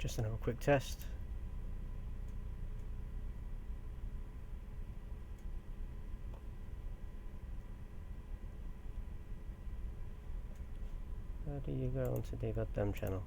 Just another quick test. How do you go onto the goddamn channel?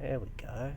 There we go.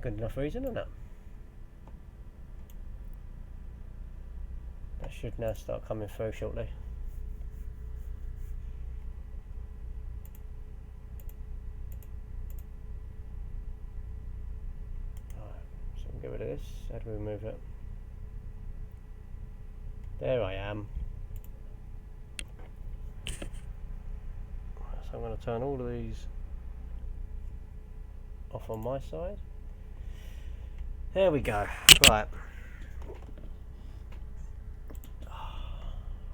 good enough reason, isn't it? That should now start coming through shortly. Alright, so we'll get rid of this. How do we remove it? There I am. So I'm going to turn all of these off on my side. There we go. Right.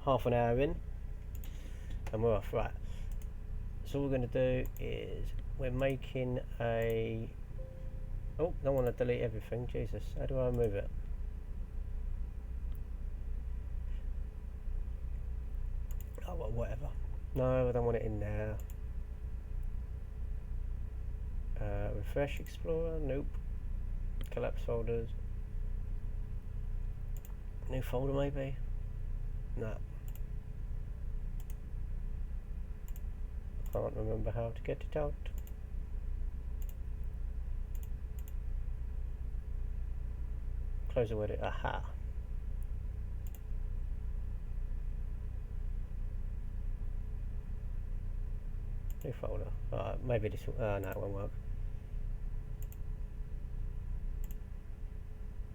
Half an hour in and we're off. Right. So what we're going to do is we're making a... Oh, don't want to delete everything. Jesus. How do I remove it? Oh, well, whatever. No, I don't want it in there. Refresh Explorer. Nope. Collapse folders. New folder maybe? No. Can't remember how to get it out. Close the edit. Aha. New folder. Maybe this will... no, it won't work.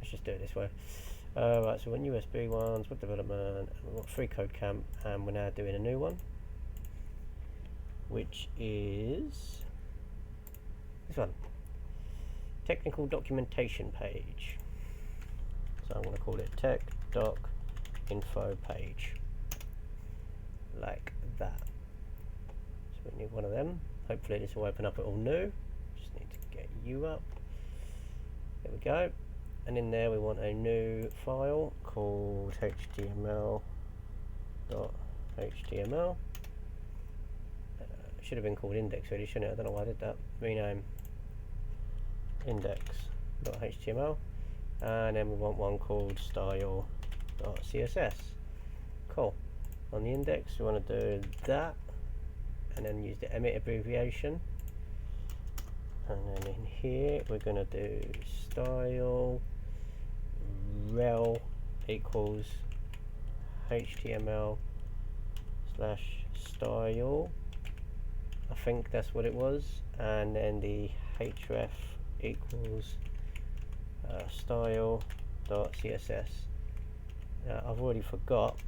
Let's just do it this way. Right, so we're in USB ones, web development, and we've got free code camp, and we're now doing a new one, which is this one. Technical documentation page. So I'm going to call it tech doc info page. Like that. So we need one of them. Hopefully this will open up it all new. Just need to get you up. There we go. And in there we want a new file called html.html. Should have been called index really, shouldn't it? I don't know why I did that. Rename index.html. And then we want one called style.css. Cool. On the index we want to do that, and then use the emit abbreviation. And then in here we're going to do style rel equals html slash style. I think that's what it was. And then the href equals style.css. I've already forgot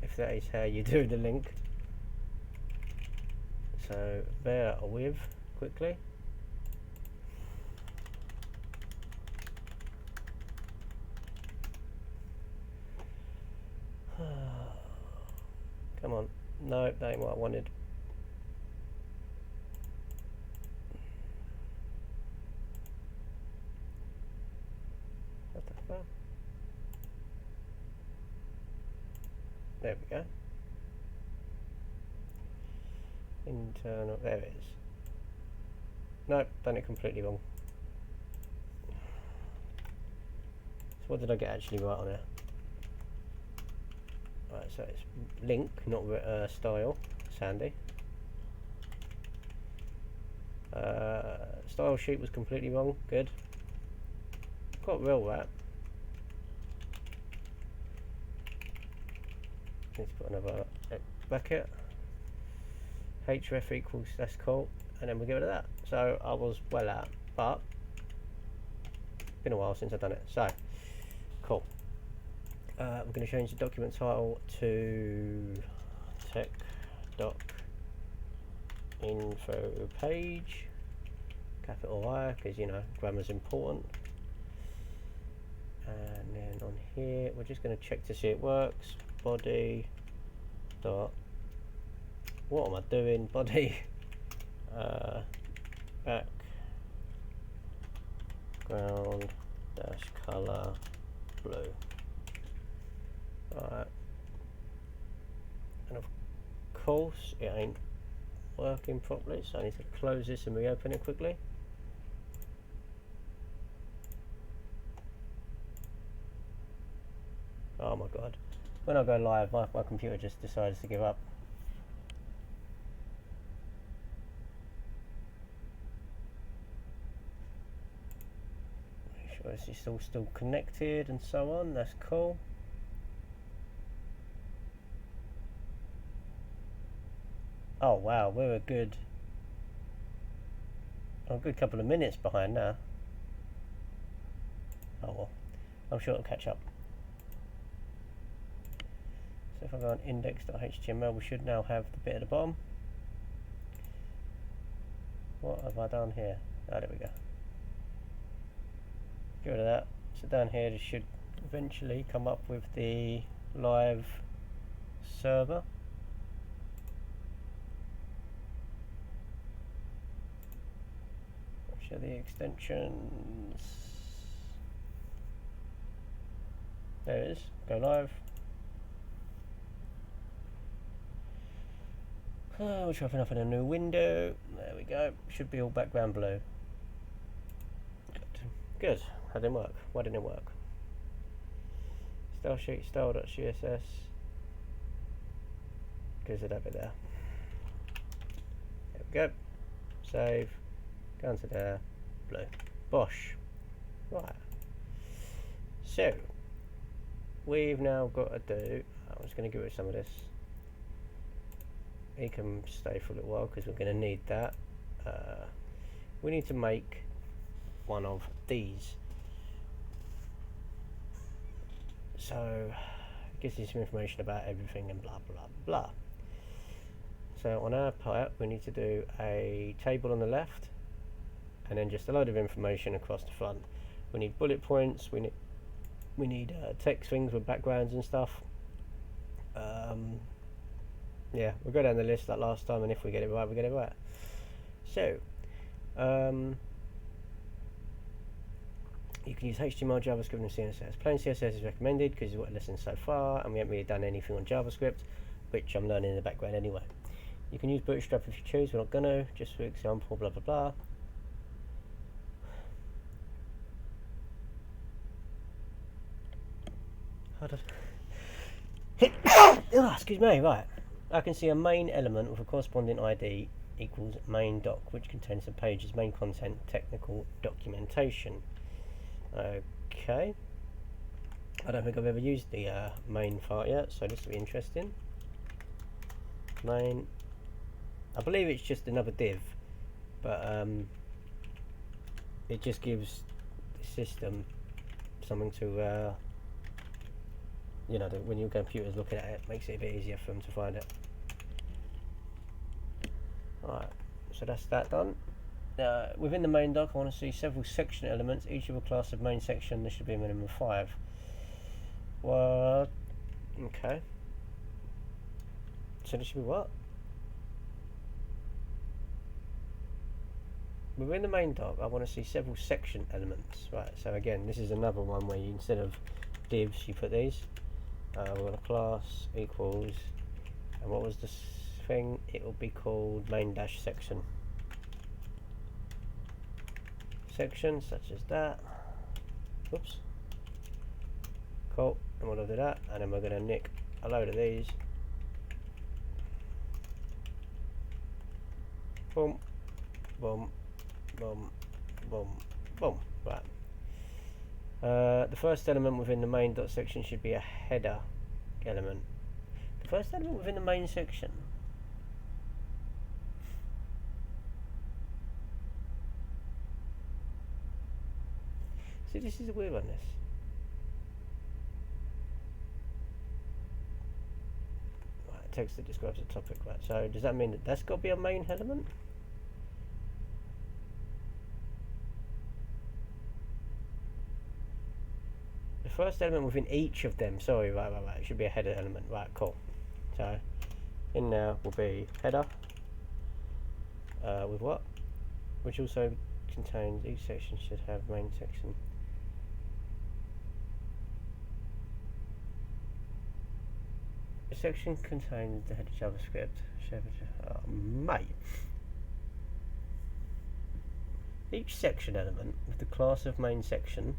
if that is how you do the link, so bear with quickly. Come on. No, that ain't what I wanted. What the fuck? There we go. Internal, there it is. Nope, done it completely wrong. So what did I get actually right on there? Right, so it's link, not style. Sandy. Style sheet was completely wrong. Good. Got real that. Need to put another bracket. Href equals, that's cool, and then we get rid of that. So I was well out, but it's been a while since I've done it. So cool. We're going to change the document title to tech doc info page, capital I, because you know grammar's important. And then on here we're just going to check to see it works. Body dot, what am I doing? Body background dash color blue. Alright, and of course it ain't working properly, so I need to close this and reopen it quickly. Oh my god, when I go live my computer just decides to give up. So it's all still connected and so on. That's cool. Oh wow, we're a good couple of minutes behind now. Oh well, I'm sure it'll catch up. So if I go on index.html, we should now have the bit at the bottom. What have I done here? Oh, there we go. Get rid of that. So down here, this should eventually come up with the live server. Show the extensions. There it is. Go live. We'll open up in a new window. There we go. Should be all background blue. Good. How didn't work? Why didn't it work? Style sheet, style.css. Goes it over there. There we go. Save. Go into there. Blue. Bosh. Right. So we've now got to do. I was going to give it some of this. He can stay for a little while because we're going to need that. We need to make one of these. So it gives you some information about everything and blah blah blah. So on our part, we need to do a table on the left, and then just a load of information across the front. We need bullet points. We need text things with backgrounds and stuff. Yeah, we'll go down the list like last time, and if we get it right, we get it right. So, you can use HTML, JavaScript, and CSS. Plain CSS is recommended because it's what lessons so far, and we haven't really done anything on JavaScript, which I'm learning in the background anyway. You can use Bootstrap if you choose. We're not gonna. Just for example, blah blah blah. Excuse me. Right. I can see a main element with a corresponding ID equals main doc, which contains the page's main content, technical documentation. Okay. I don't think I've ever used the main part yet, so this will be interesting. Main. I believe it's just another div, but it just gives the system something to you know, when your computer's looking at it, makes it a bit easier for them to find it. Alright, so that's that done. Within the main doc, I want to see several section elements, each of a class of main section. There should be a minimum of 5. What? Okay. So there should be what? Within the main doc, I want to see several section elements. Right, so again, this is another one where you, instead of divs, you put these. We're going to class equals, and what was this thing? It will be called main dash section. Section such as that. Oops. Cool. And we'll do that, and then we're going to nick a load of these. Boom, boom, boom, boom, boom. Right. The first element within the main dot section should be a header element. The first element within the main section. See, this is a weird one, this. Right, text that describes the topic, right. So does that mean that that's got to be a main element? First element within each of them. Sorry, right. It should be a header element. Right, cool. So in there will be header with what? Which also contains, each section should have main section. The section contains the header JavaScript. Oh, mate. Each section element with the class of main section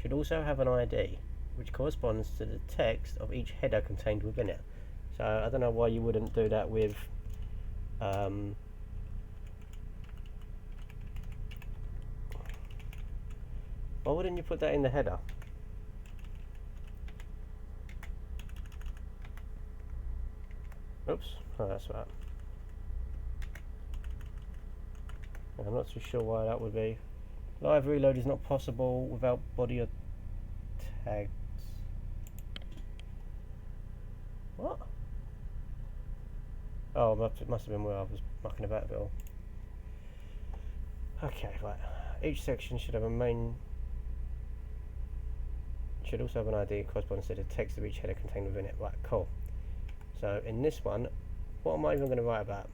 should also have an ID which corresponds to the text of each header contained within it. So I don't know why you wouldn't do that with Why wouldn't you put that in the header? Oops. Oh, that's right. I'm not too sure why that would be. Live reload is not possible without body or tags. What? Oh, it must have been where I was mucking about a bit all. Okay, right. Each section should have a main. Should also have an ID corresponding to the text of each header contained within it. Right, cool. So in this one, what am I even going to write about?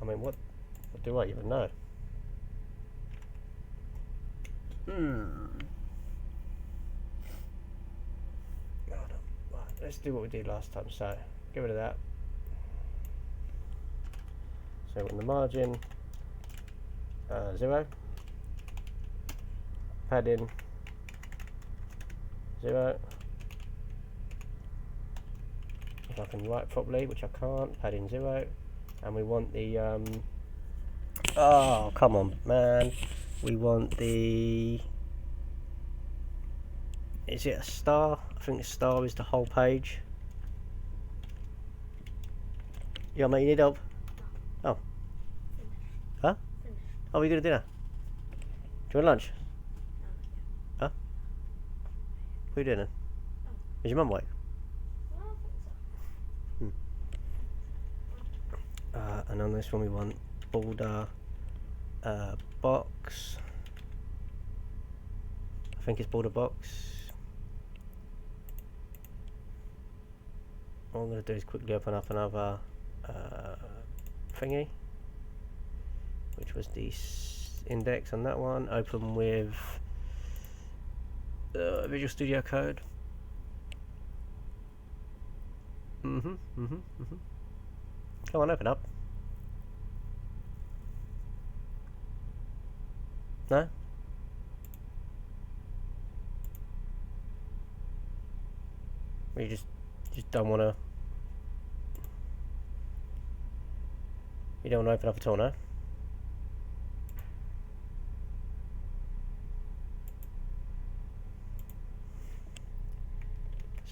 I mean, what do I even know? Hold on. Right, let's do what we did last time. So get rid of that. So on the margin, 0. Padding, 0. If I can write properly, which I can't, padding 0. And we want the oh, come on, man. We want the, is it a star? I think the star is the whole page. Yeah, mate, you need help? Oh. Huh? Oh, are you going to dinner? Do you want lunch? Huh? What are you doing then? Is your mum awake? And on this one we want border box. I think it's border box. All I'm going to do is quickly open up another thingy, which was the index on that one. Open with Visual Studio Code. Come on, open up. No? You just don't want to. You don't want to open up at all, no?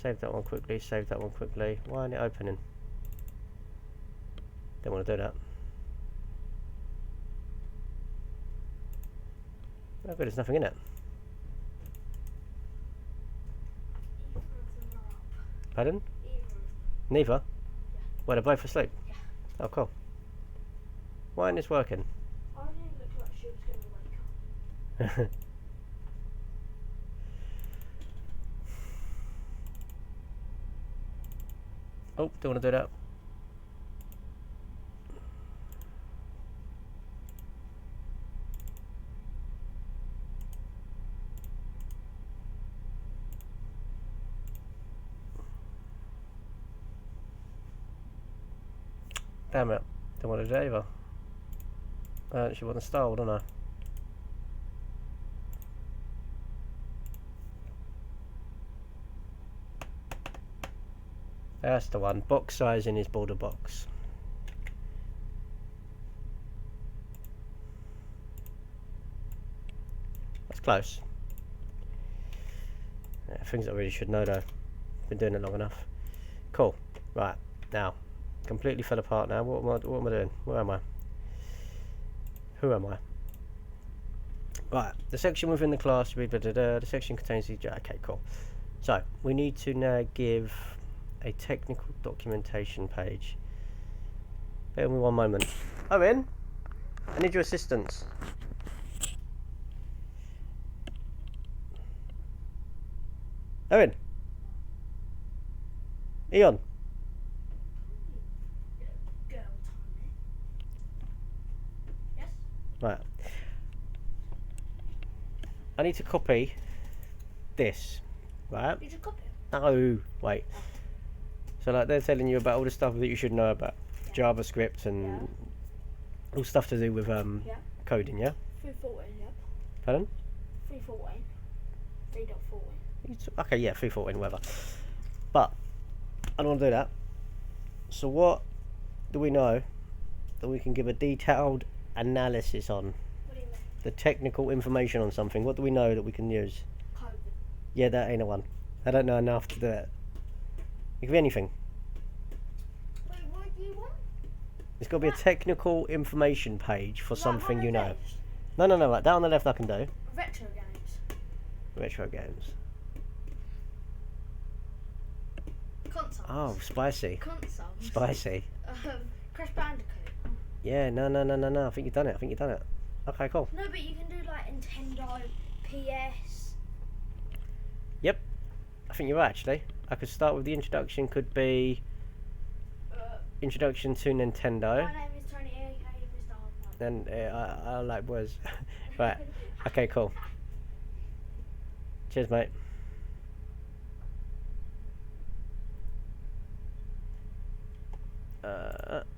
Save that one quickly, save that one quickly. Why isn't it opening? Don't want to do that. Oh good, there's nothing in it. Pardon? Neither? Yeah. Well, they're both asleep? Yeah. Oh, cool. Why isn't this working? I didn't look like she was going to wake up. Oh, don't want to do that. Damn it, don't want to do that either. She wasn't styled, don't I? That's the one. Box sizing is border box. That's close. Yeah, things I really should know though. Been doing it long enough. Cool. Right, now. Completely fell apart now. What am I doing? Where am I? Who am I? Right, the section within the class, the section contains the, okay, cool. So, we need to now give a technical documentation page. Bear with me one moment. Owen, I need your assistance. Owen. Eon. Right. I need to copy this, right? Did you copy it? No, wait. So like they're telling you about all the stuff that you should know about JavaScript and all stuff to do with coding, yeah? 3.14, yep. Pardon? 3.14. 3.14. Okay, yeah, 3.14, whatever. But I don't want to do that. So what do we know that we can give a detailed analysis on? What do you mean? the technical information on something. What do we know that we can use? Code. Yeah, that ain't a one. I don't know enough to do it. It could be anything. Wait, what do you want? It's got to be a technical information page for Like something one you of know. these? No, right, that on the left I can do. Retro games. Retro games. Consoles. Oh, spicy. Consoles. Spicy. Crash Bandicoot. Yeah, no. I think you've done it. Okay, cool. No, but you can do like Nintendo, PS. Yep. I think you're right, actually. I could start with the introduction, could be introduction to Nintendo. My name is Tony, aka Mr. Hardman. And I like words. Right. Okay, cool. Cheers, mate.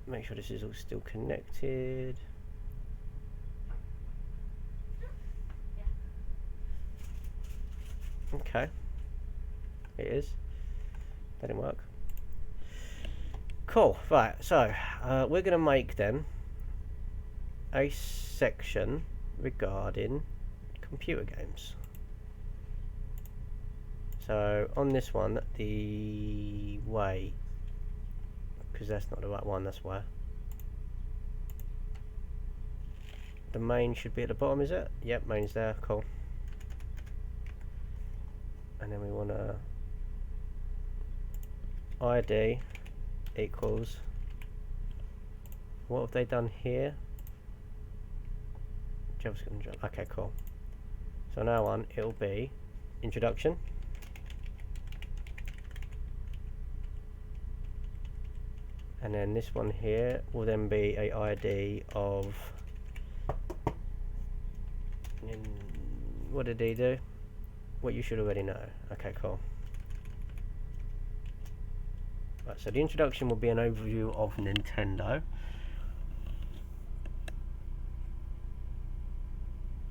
Make sure this is all still connected. Okay. It is. That didn't work. Cool. Right, so we're going to make then a section regarding computer games. So on this one, because that's not the right one, that's why. The main should be at the bottom, is it? Yep, main's there, cool. And then we want to ID equals, what have they done here? JavaScript. Okay, cool. So now on, it'll be introduction. And then this one here will then be a ID of, what did he do? What you should already know. Okay, cool. Right, so the introduction will be an overview of Nintendo.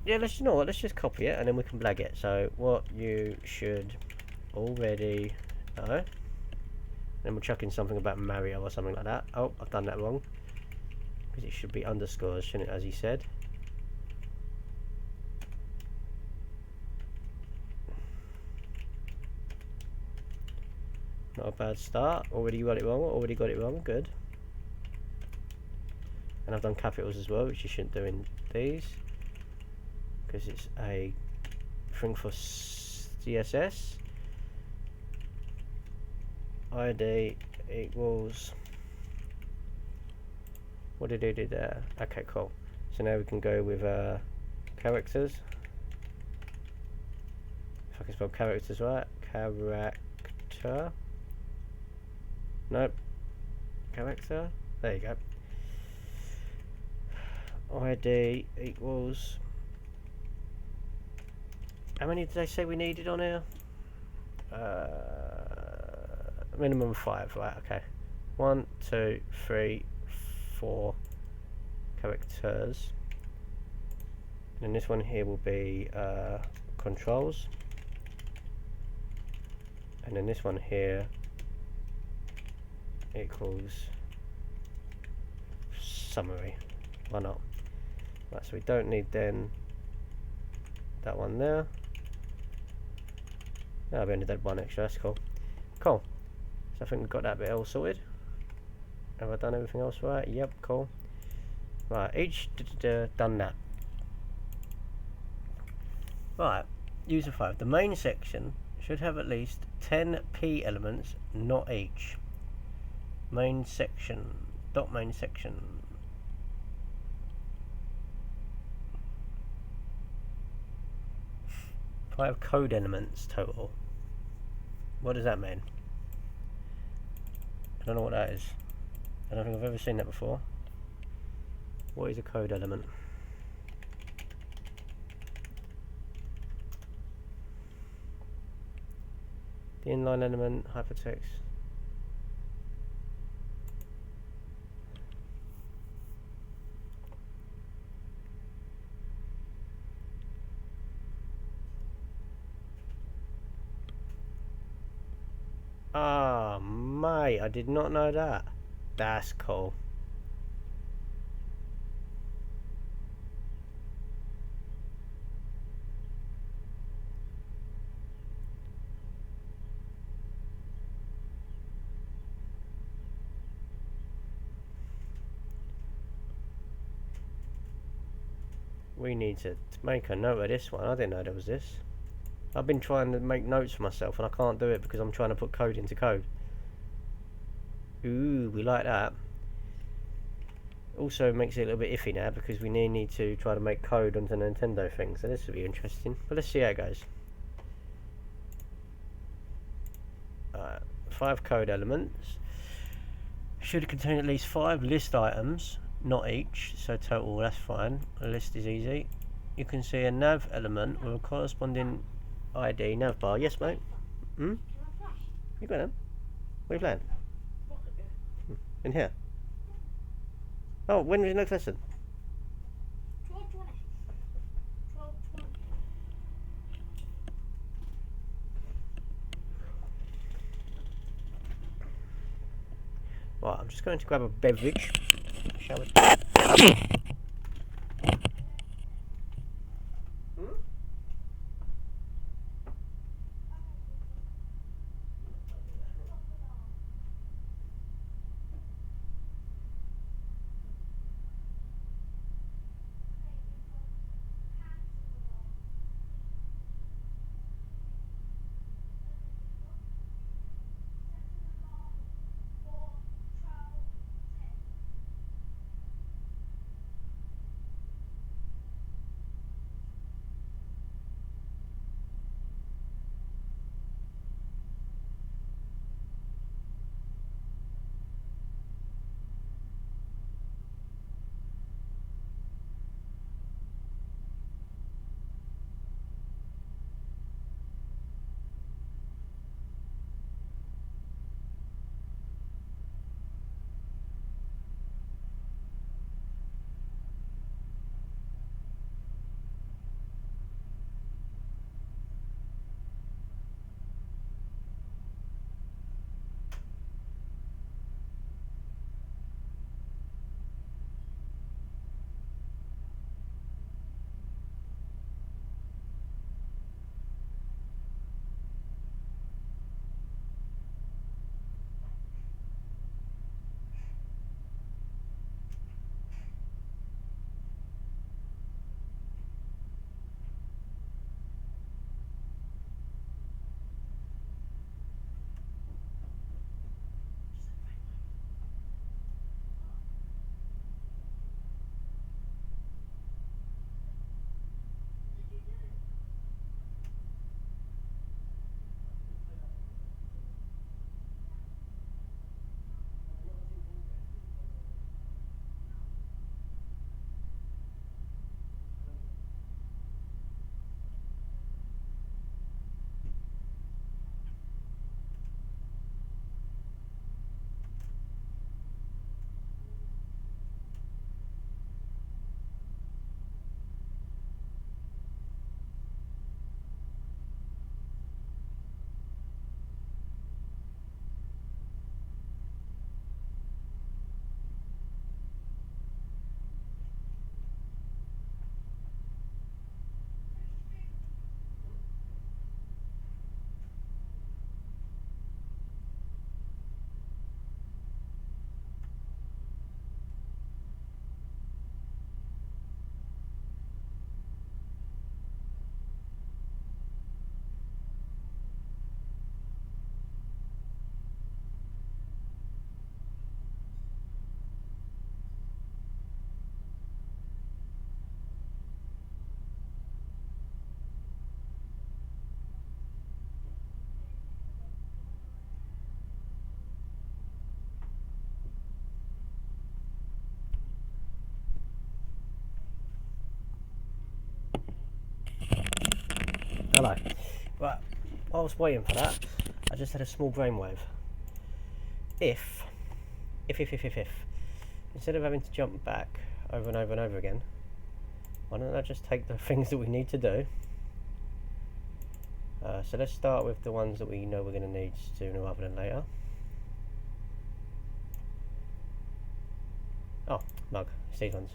Yeah, let's just copy it and then we can blag it. So what you should already know. Then we'll chuck in something about Mario or something like that. Oh, I've done that wrong. Because it should be underscores, shouldn't it, as he said. Not a bad start. Already got it wrong. Good. And I've done capitals as well, which you shouldn't do in these. Because it's a thing for CSS. ID equals, what did he do there? Okay, cool. So now we can go with characters. If I can spell characters right. Character. Nope. Character. There you go. ID equals, how many did they say we needed on here? Minimum 5, right? Okay. 1, 2, 3, 4 characters. And then this one here will be controls. And then this one here equals summary. Why not? Right, so we don't need then that one there. No, we only did one extra, that's cool. Cool. So I think we've got that bit all sorted. Have I done everything else right? Yep, cool. Right, each done that. Right, user 5. The main section should have at least 10 P elements, not each. Main section. Dot main section. 5 code elements total. What does that mean? I don't know what that is. I don't think I've ever seen that before. What is a code element? The inline element, hypertext. Ah, mate, I did not know that. That's cool. we need to make a note of this one. I didn't know there was this. I've been trying to make notes for myself and I can't do it because I'm trying to put code into code. Ooh, we like that. Also makes it a little bit iffy now because we need to try to make code onto the Nintendo thing, so this will be interesting. But let's see how it goes. 5 code elements. Should contain at least 5 list items, not each, so total, that's fine. A list is easy. You can see a nav element with a corresponding ID nav bar. Yes, mate? Hmm? Can I flash? You got them? Where are you playing? Rocket Bear. In here? Oh, when was your next lesson? 12:20. 12:20. Right, I'm just going to grab a beverage. Shall we? Hello. Right, while I was waiting for that, I just had a small brainwave. If, instead of having to jump back over and over and over again, why don't I just take the things that we need to do? So let's start with the ones that we know we're going to need sooner rather than later. Oh, mug. It's these ones.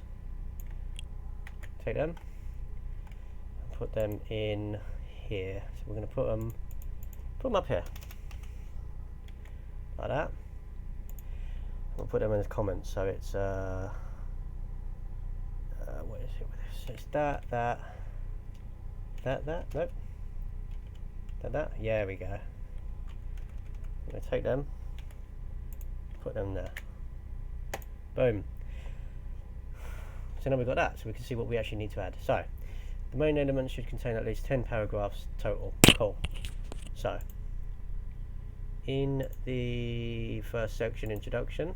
Take them and put them in here. So we're going to put them up here, like that. We'll put them in the comments. So it's what let's hit with this. So it's that, nope. That, yeah, we go. I'm going to take them, put them there. Boom. So now we've got that, so we can see what we actually need to add. So, the main element should contain at least 10 paragraphs total. Cool. So, in the first section, introduction,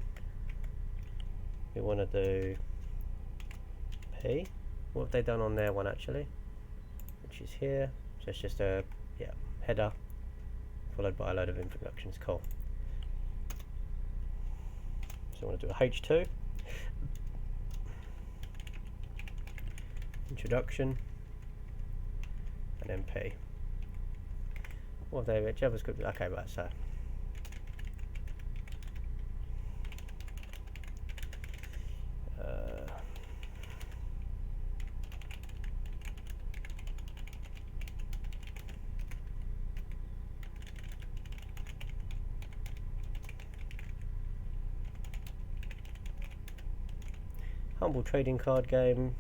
we want to do P. What have they done on their one actually? Which is here. So it's just a header followed by a load of introductions. Cool. So I want to do a H2. Introduction. And then P. What have they JavaScript? Okay, right, so humble trading card game.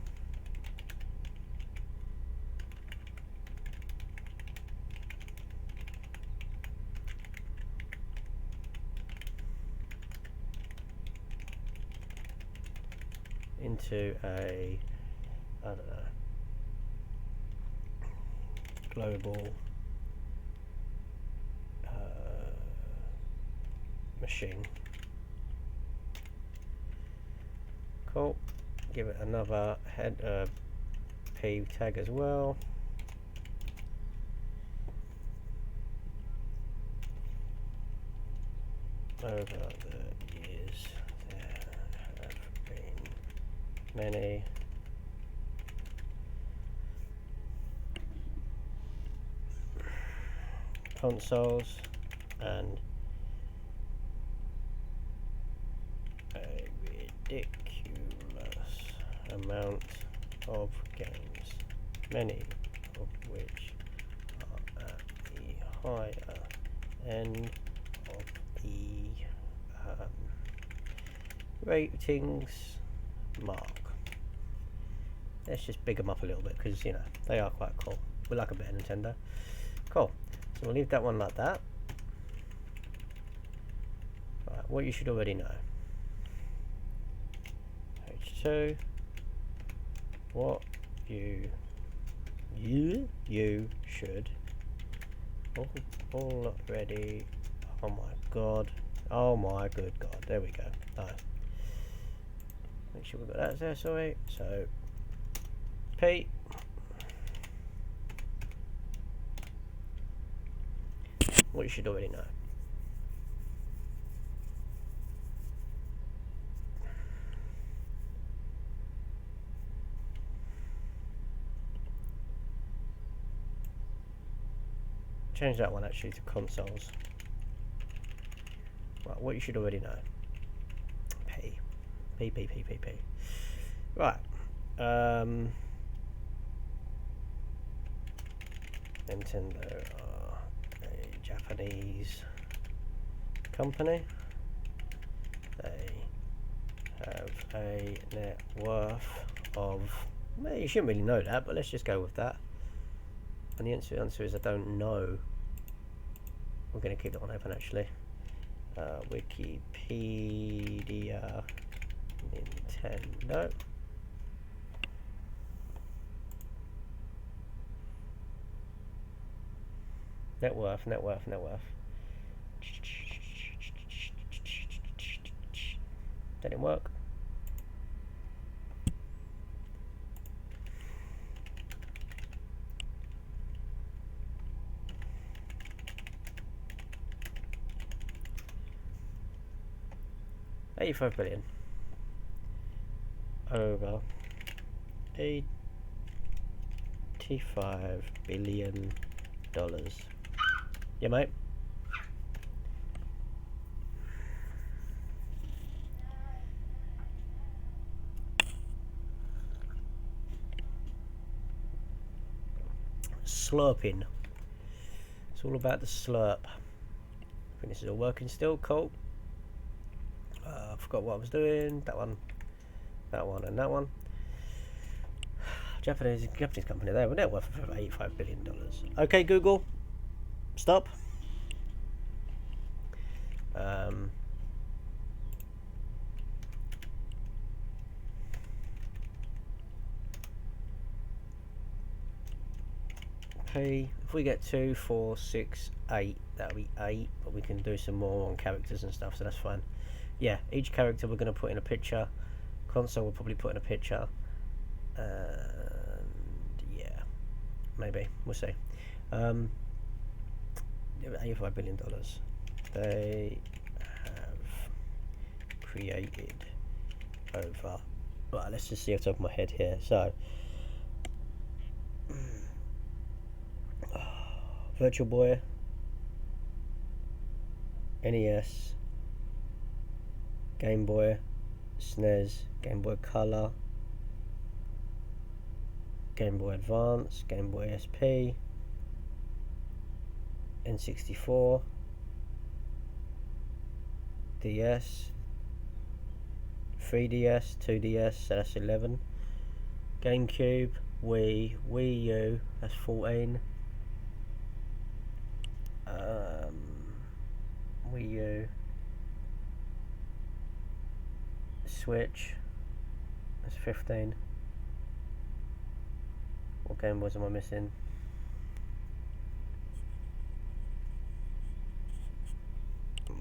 Into a, I don't know, global machine. Cool. Give it another head P tag as well. Over the years, there have been many consoles and a ridiculous amount of games, many of which are at the higher end of the ratings mark. Let's just big them up a little bit because, you know, they are quite cool. We like a bit of Nintendo. Cool. So we'll leave that one like that. Right, what you should already know. H2. What you should already. Oh my god. Oh my good god. There we go. Nice. Make sure we've got that there, sorry. So P. What you should already know. Change that one actually to consoles. Right, what you should already know. P. Right. Nintendo are a Japanese company. They have a net worth of, well, you shouldn't really know that, but let's just go with that. And the answer is I don't know. We're going to keep that one open actually. Wikipedia Nintendo. Net worth. Didn't work. $85 billion. Over $85 billion. Yeah, mate. Slurping. It's all about the slurp. I think this is all working still. Cool. I forgot what I was doing. That one, and that one. Japanese company. They're worth $85 billion. Okay, Google, stop. P. If we get 2, 4, 6, 8, that'll be 8. But we can do some more on characters and stuff, so that's fine. Yeah, each character we're going to put in a picture. Console we'll probably put in a picture. And yeah, maybe we'll see. $85 billion. They have created over. Right, let's just see off the top of my head here. So, Virtual Boy, NES, Game Boy, SNES, Game Boy Color, Game Boy Advance, Game Boy SP, N64, DS, 3DS, 2DS, so that's 11, GameCube, Wii, Wii U, that's 14, Wii U, Switch, that's 15. What Game Boys am I missing?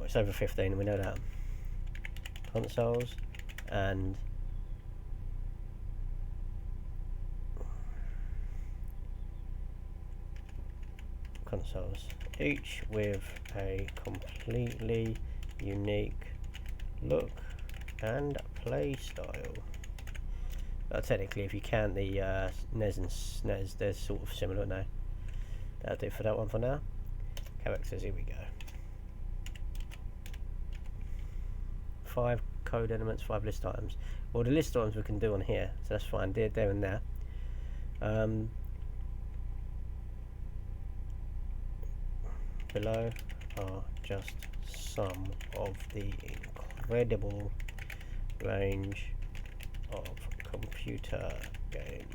It's over 15, we know that. Consoles and consoles, each with a completely unique look and play style. Technically, if you count the NES and SNES, they're sort of similar now. That'll do for that one for now. Characters, here we go. 5 code elements, 5 list items. Well, the list items we can do on here, so that's fine. They're there and there. Below are just some of the incredible range of computer game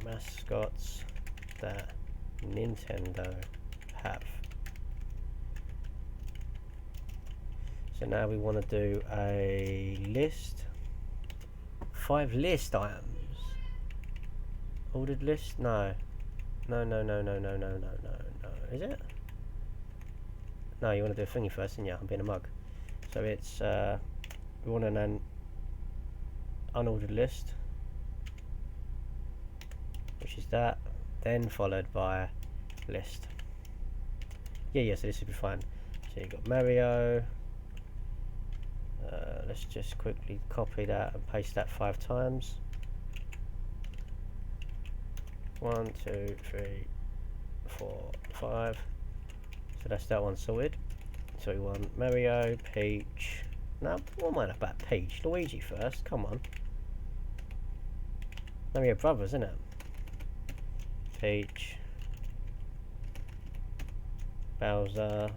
mascots that Nintendo have. So now we want to do a list. 5 list items. Ordered list? No. No. Is it? No, you want to do a thingy first, and yeah, I'm being a mug. So it's we want an unordered list, which is that, then followed by list. Yeah, so this would be fine. So you've got Mario. Let's just quickly copy that and paste that 5 times. 1, 2, 3, 4, 5. So that's that one sorted. So we want Mario, Peach. No, what am I about Peach? Luigi first, come on. Mario Brothers, isn't it? Peach, Bowser,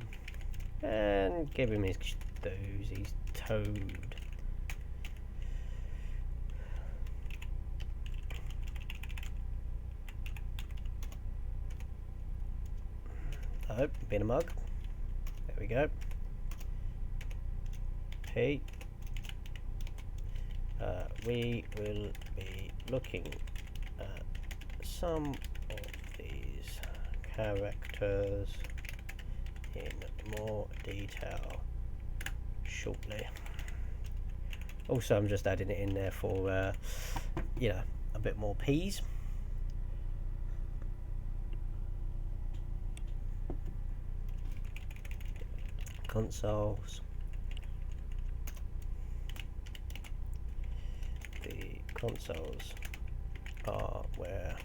and give him his doozies. Toad. Oh, been a mug. There we go. P. We will be looking at some of these characters in more detail shortly. Also, I'm just adding it in there for you know, a bit more peas. Consoles. The consoles are where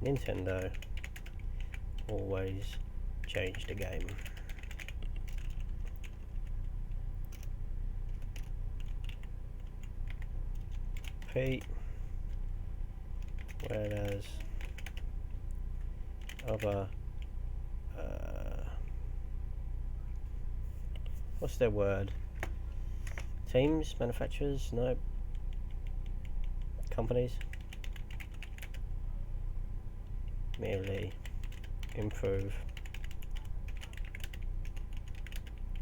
Nintendo always changed the game. P, whereas other what's their word? Teams, manufacturers, no. Companies. merely improve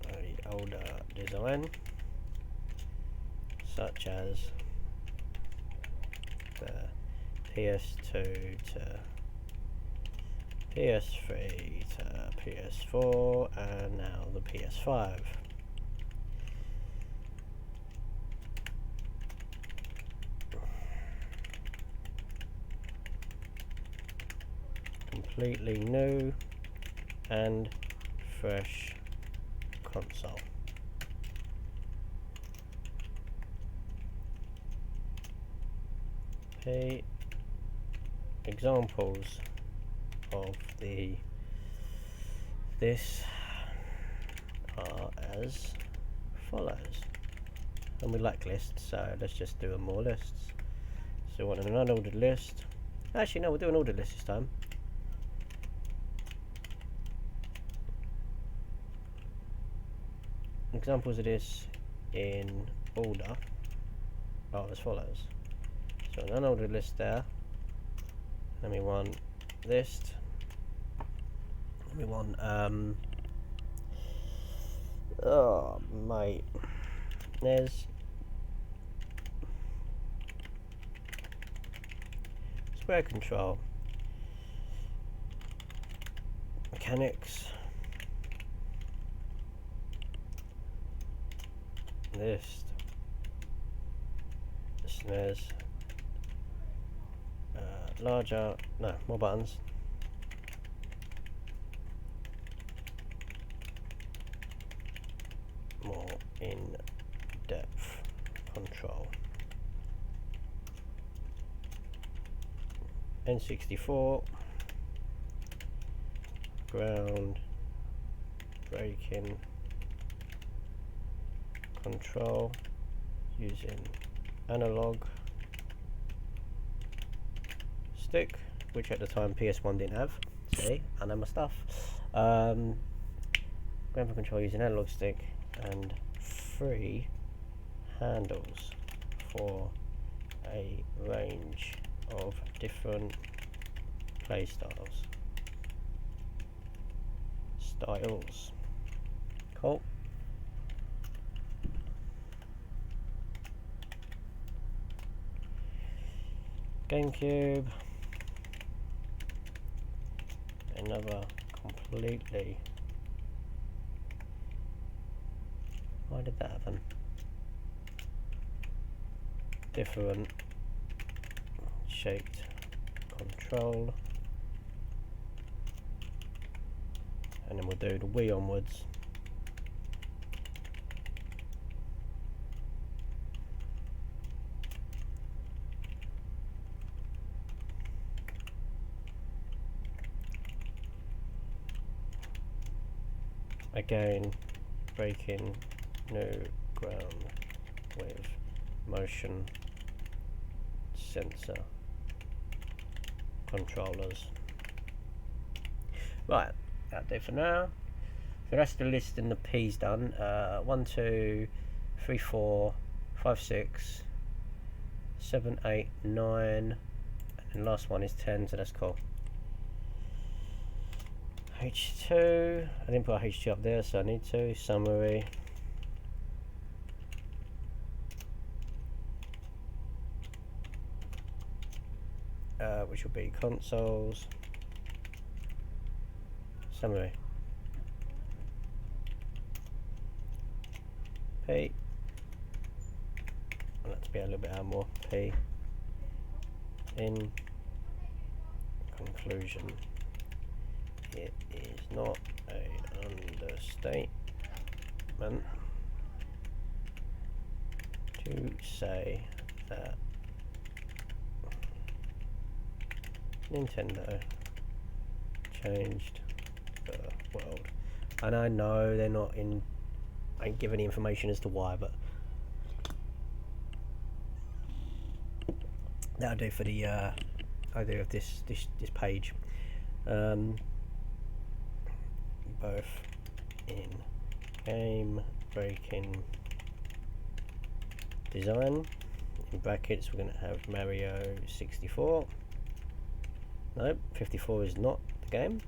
a older design, such as the PS2 to PS3 to PS4 and now the PS5. Completely new and fresh console. Okay, examples of this are as follows, and we like lists, so let's just do more lists. So we want an unordered list. Actually no, we'll do an ordered list this time. Examples of this in order are as follows. So an unordered list there. Then we want list. Then we want oh mate, there's square control, mechanics, list, there's larger, no, more buttons, more in-depth control, N64, ground breaking control using analog stick, which at the time PS1 didn't have. See, I know my stuff. Ground control using analog stick and 3 handles for a range of different play styles. Cool. GameCube, another completely, why did that happen? Different shaped control, and then we'll do the Wii onwards. Again, breaking new ground with motion sensor controllers. Right, that'll do for now. So that's the list and the P's done. 1, 2, 3, 4, 5, 6, 7, 8, 9, and the last one is 10, so that's cool. H2, I didn't put H2 up there, so I need to. Summary. Which will be consoles. Summary. P. I want that to be a little bit out more. P. In conclusion. It is not an understatement to say that Nintendo changed the world. And I know they're not in, I ain't given any information as to why, but that'll do for the idea of this page. Both in game breaking design, in brackets we're going to have Mario 64, Nope, 54 is not the game.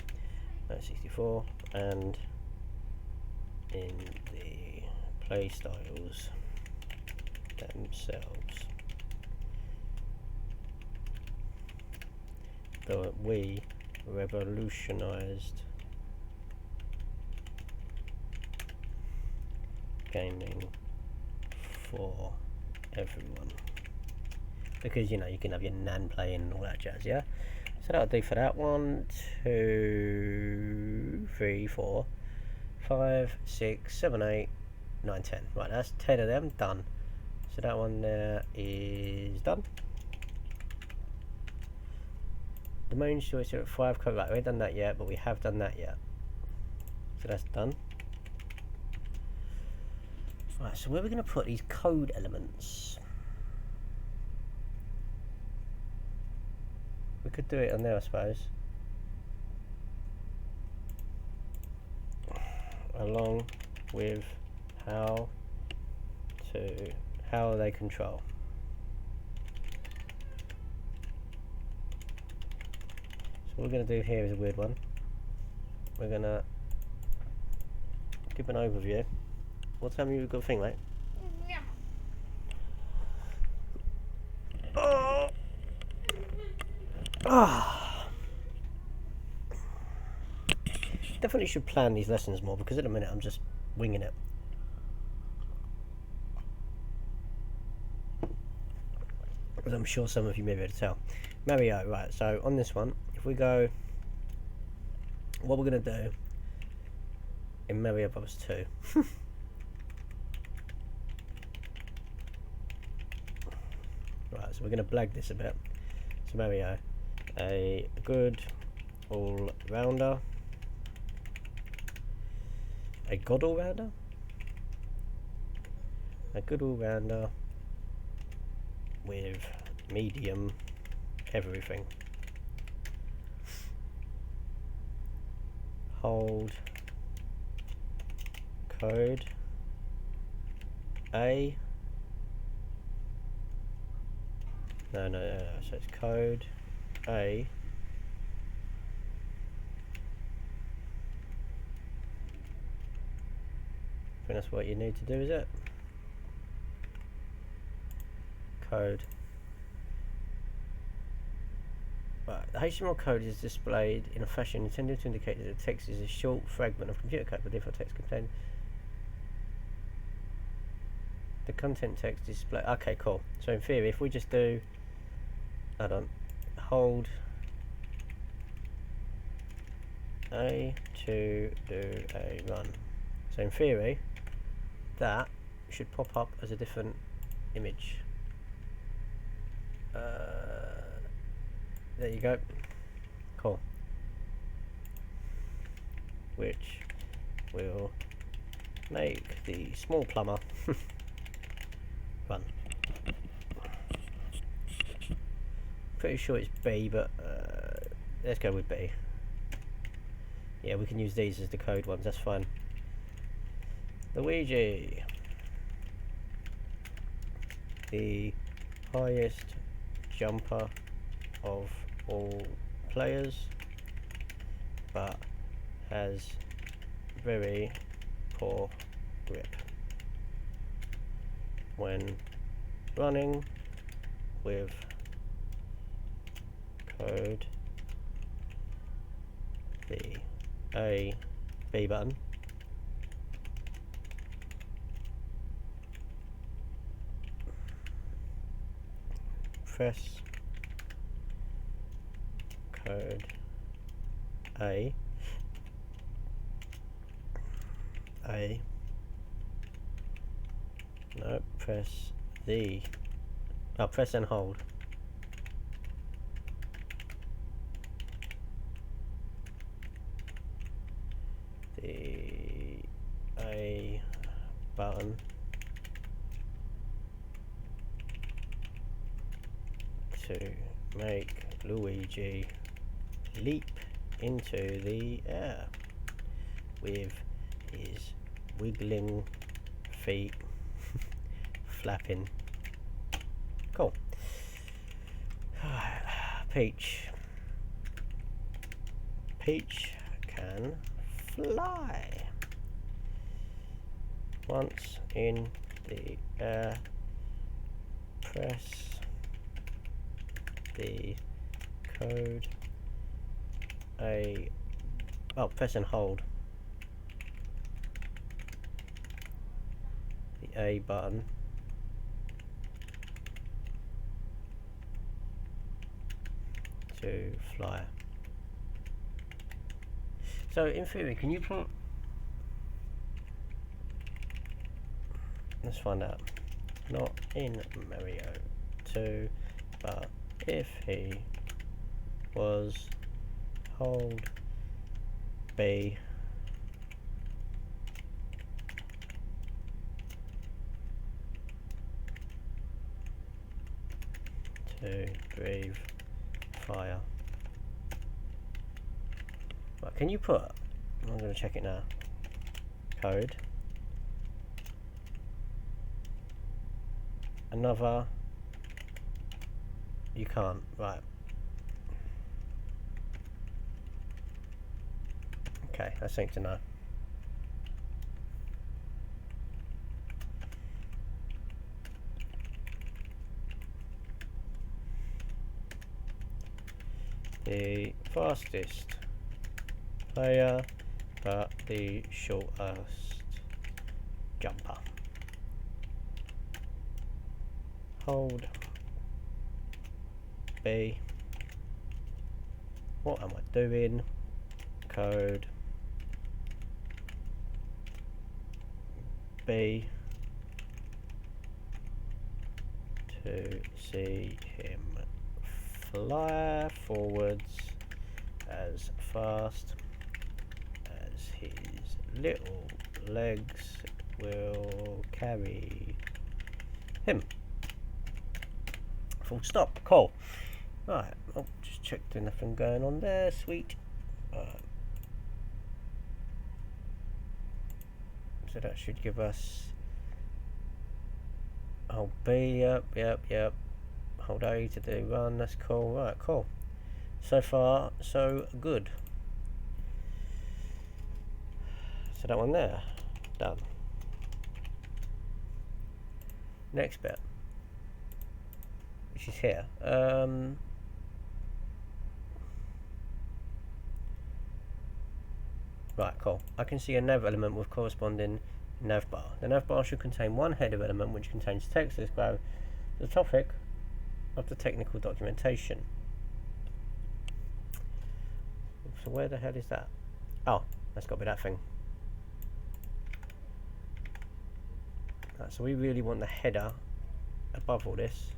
No, 64, and in the play styles themselves, we revolutionized gaming for everyone, because you know you can have your nan playing and all that jazz. Yeah, so that'll do for that. 1, 2, 3, 4, 5, 6, 7, 8, 9, 10. Right, that's 10 of them done. So that one there is done. The main choice here at 5 code. Right, we haven't done that yet, but we have done that yet. So that's done. Right, so where are we going to put these code elements? We could do it on there, I suppose. Along with how they control. So what we're going to do here is a weird one. We're going to give an overview. What time have you got a thing, mate? Yeah. Oh. Ah. Definitely should plan these lessons more, because at the minute I'm just winging it. As I'm sure some of you may be able to tell. Mario, right, so on this one, if we go, what we're going to do in Mario Bros 2. Right, so we're going to blag this a bit. So Mario, a good all-rounder. A god all-rounder? A good all-rounder with medium everything. Hold code A. No, so it's code A. I think that's what you need to do, is it? Code. Right, the HTML code is displayed in a fashion intended to indicate that the text is a short fragment of computer code. The default text contains the content text display. Okay, cool. So in theory, if we just do, hold on, hold A to do a run. So in theory, that should pop up as a different image. There you go. Cool. Which will make the small plumber run. Pretty sure it's B, but let's go with B. Yeah, we can use these as the code ones, that's fine. Luigi, the highest jumper of all players, but has very poor grip when running with code the A B button. Press code A no, press the press and hold the A button to make Luigi leap into the air with his wiggling feet flapping. Cool. Peach, Peach can fly. Once in the air, press the code press and hold the A button to fly. So in theory, can you put, let's find out, not in Mario 2, but if he was hold B to breathe fire. Right, can you put, I'm going to check it now, code, another, you can't, right. Okay, that's something to know. The fastest player, but the shortest jumper. Hold B. What am I doing? Code B to see him fly forwards as fast as his little legs will carry him. Full stop. Cool. Right, I'll just check there's nothing going on there. Sweet. So that should give us, hold B, yep. Hold A to do run, that's cool. Right, cool. So far, so good. So that one there, done. Next bit, which is here. Right, cool. I can see a nav element with corresponding nav bar. The nav bar should contain one header element which contains text describing the topic of the technical documentation. So where the hell is that? Oh, that's got to be that thing. Right, so we really want the header above all this.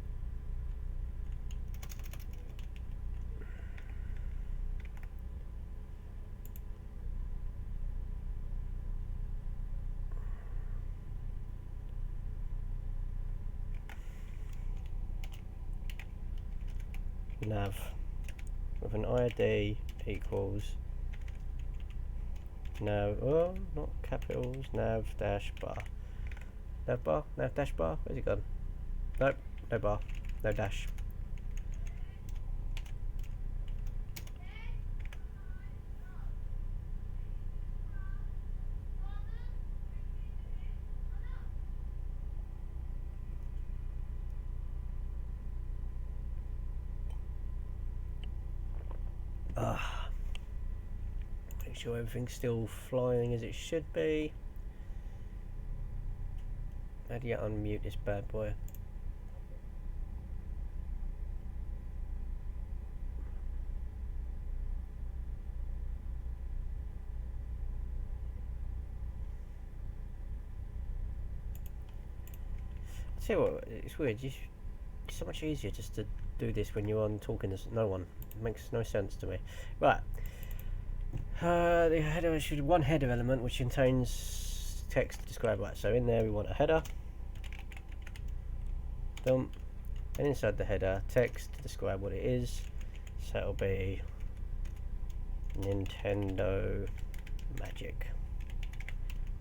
Nav with an ID equals nav, oh, not capitals, nav dash bar. Nav bar? Nav dash bar? Where's it gone? Nope, no bar, no dash. Make sure everything's still flying as it should be. How do you unmute this bad boy? I tell you what, it's weird. It's so much easier just to do this when you're on talking to no one. It makes no sense to me. Right. The header should one header element which contains text to describe. Right. So in there we want a header. Boom. And inside the header, text to describe what it is. So it'll be Nintendo Magic.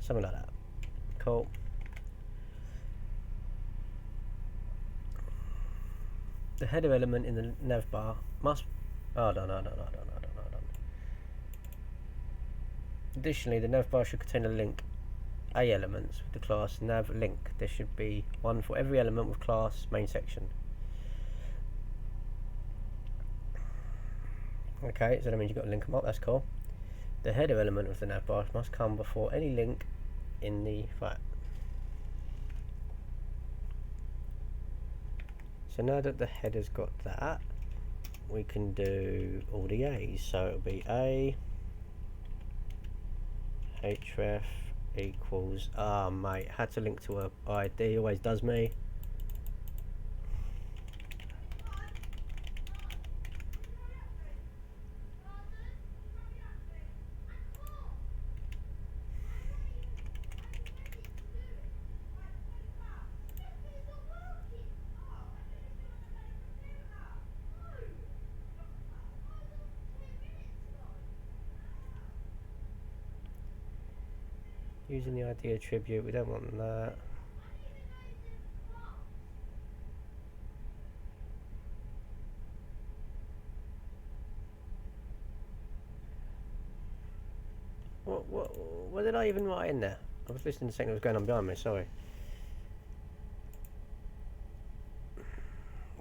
Something like that. Cool. The header element in the nav bar must. Oh, no. Additionally, the navbar should contain a link A elements with the class nav link. There should be one for every element with class main section. Okay, so that means you've got to link them up, that's cool. The header element of the navbar must come before any link in the file. So now that the header's got that, we can do all the A's. So it'll be A href equals, mate, had to link to a ID, always does me. Using the ID attribute, we don't want that. What did I even write in there? I was listening to something that was going on behind me, sorry.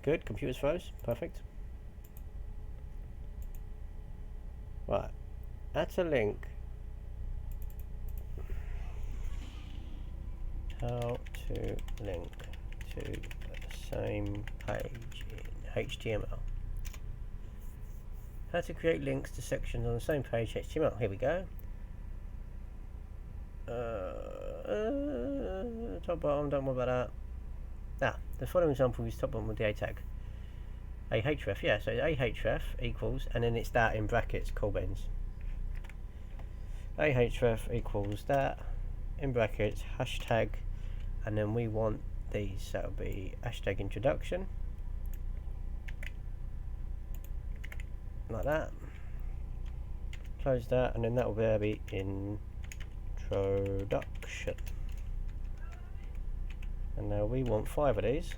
Good, computer's froze, perfect. Right, add a link. How to link to the same page in HTML. How to create links to sections on the same page HTML. Here we go. Top bottom, don't worry about that. The following example is top bottom with the A tag. A href, yeah, so a href equals, and then it's that in brackets, callbends. A href equals that in brackets, hashtag, and then we want these, so it'll be hashtag introduction, like that. Close that, and then that will be introduction. And now we want 5 of these.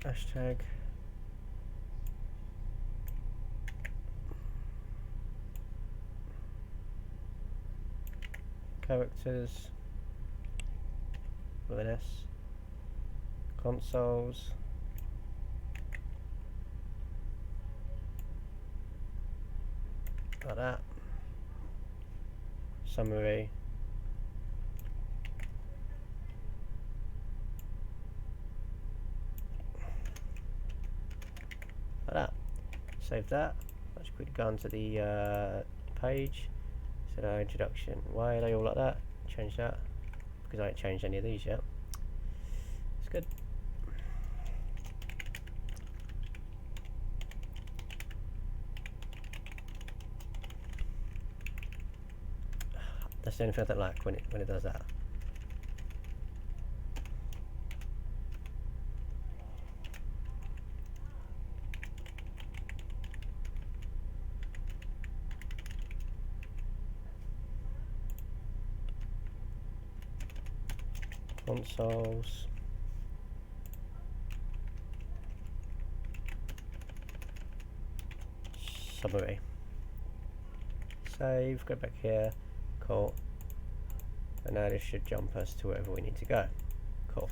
Hashtag characters with an S, consoles, like that, summary, like that. Save that. Let's quickly go onto the page. So introduction. Why are they all like that? Change that, because I ain't changed any of these yet. It's good. That's the only thing I don't like when it does that. Consoles, summary, save, go back here, cool, and now this should jump us to wherever we need to go. Cool,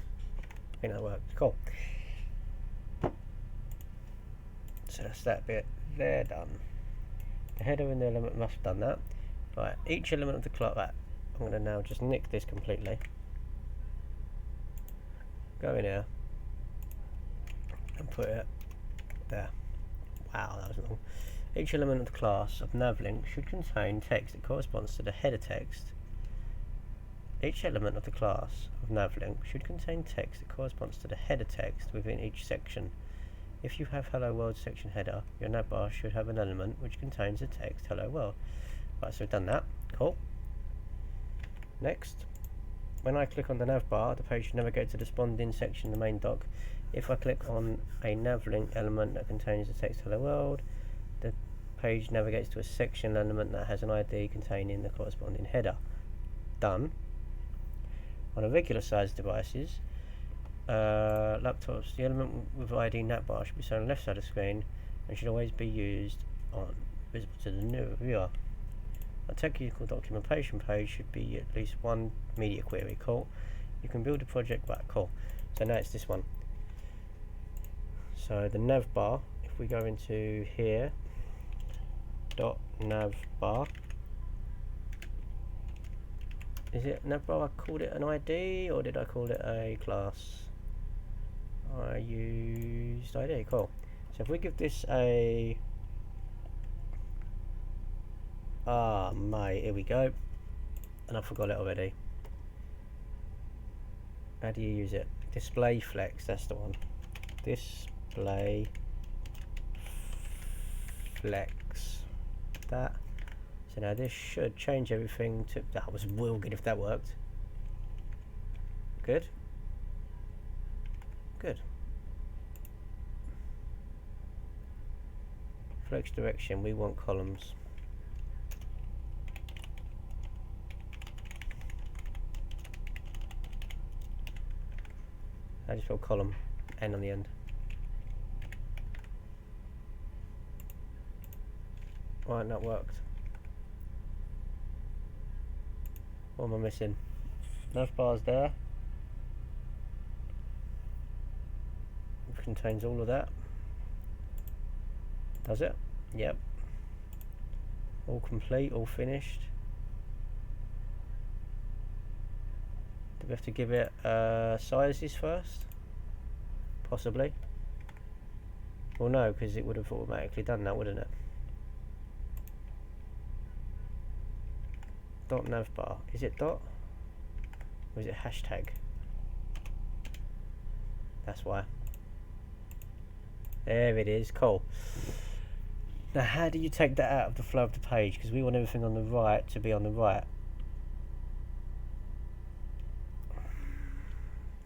I think that worked. Cool, so that's that bit there done. The header and the element must have done that. Right, each element of the class, right, I'm going to now just nick this completely. Go in here and put it there. Wow, that was long. Each element of the class of navlink should contain text that corresponds to the header text. Each element of the class of navlink should contain text that corresponds to the header text within each section. If you have Hello World section header, your navbar should have an element which contains the text Hello World. Right, so we've done that. Cool. Next. When I click on the navbar, the page should navigate to the spawned in section of the main doc. If I click on a nav link element that contains the text hello world, the page navigates to a section element that has an ID containing the corresponding header. Done. On irregular sized devices, laptops, the element with ID navbar should be shown on the left side of the screen and should always be used on visible to the new viewer. A technical documentation page should be at least one media query. Cool. You can build a project back. Cool. So now it's this one. So the navbar, if we go into here, .navbar, is it navbar? I called it an ID or did I call it a class? I used ID. Cool. So if we give this a mate, here we go, and I forgot it already. How do you use it? Display flex, that's the one. Display flex. That. So now this should change everything to. That was real good if that worked. Good. Good. Flex direction, we want columns. I just spell column, N on the end. Right, that worked. What am I missing? Navbar's there. It contains all of that. Does it? Yep. All complete, all finished. Do we have to give it sizes first? Possibly. Well, no, because it would have automatically done that, wouldn't it? Dot navbar. Is it dot? Or is it hashtag? That's why. There it is. Cool. Now, how do you take that out of the flow of the page? Because we want everything on the right to be on the right.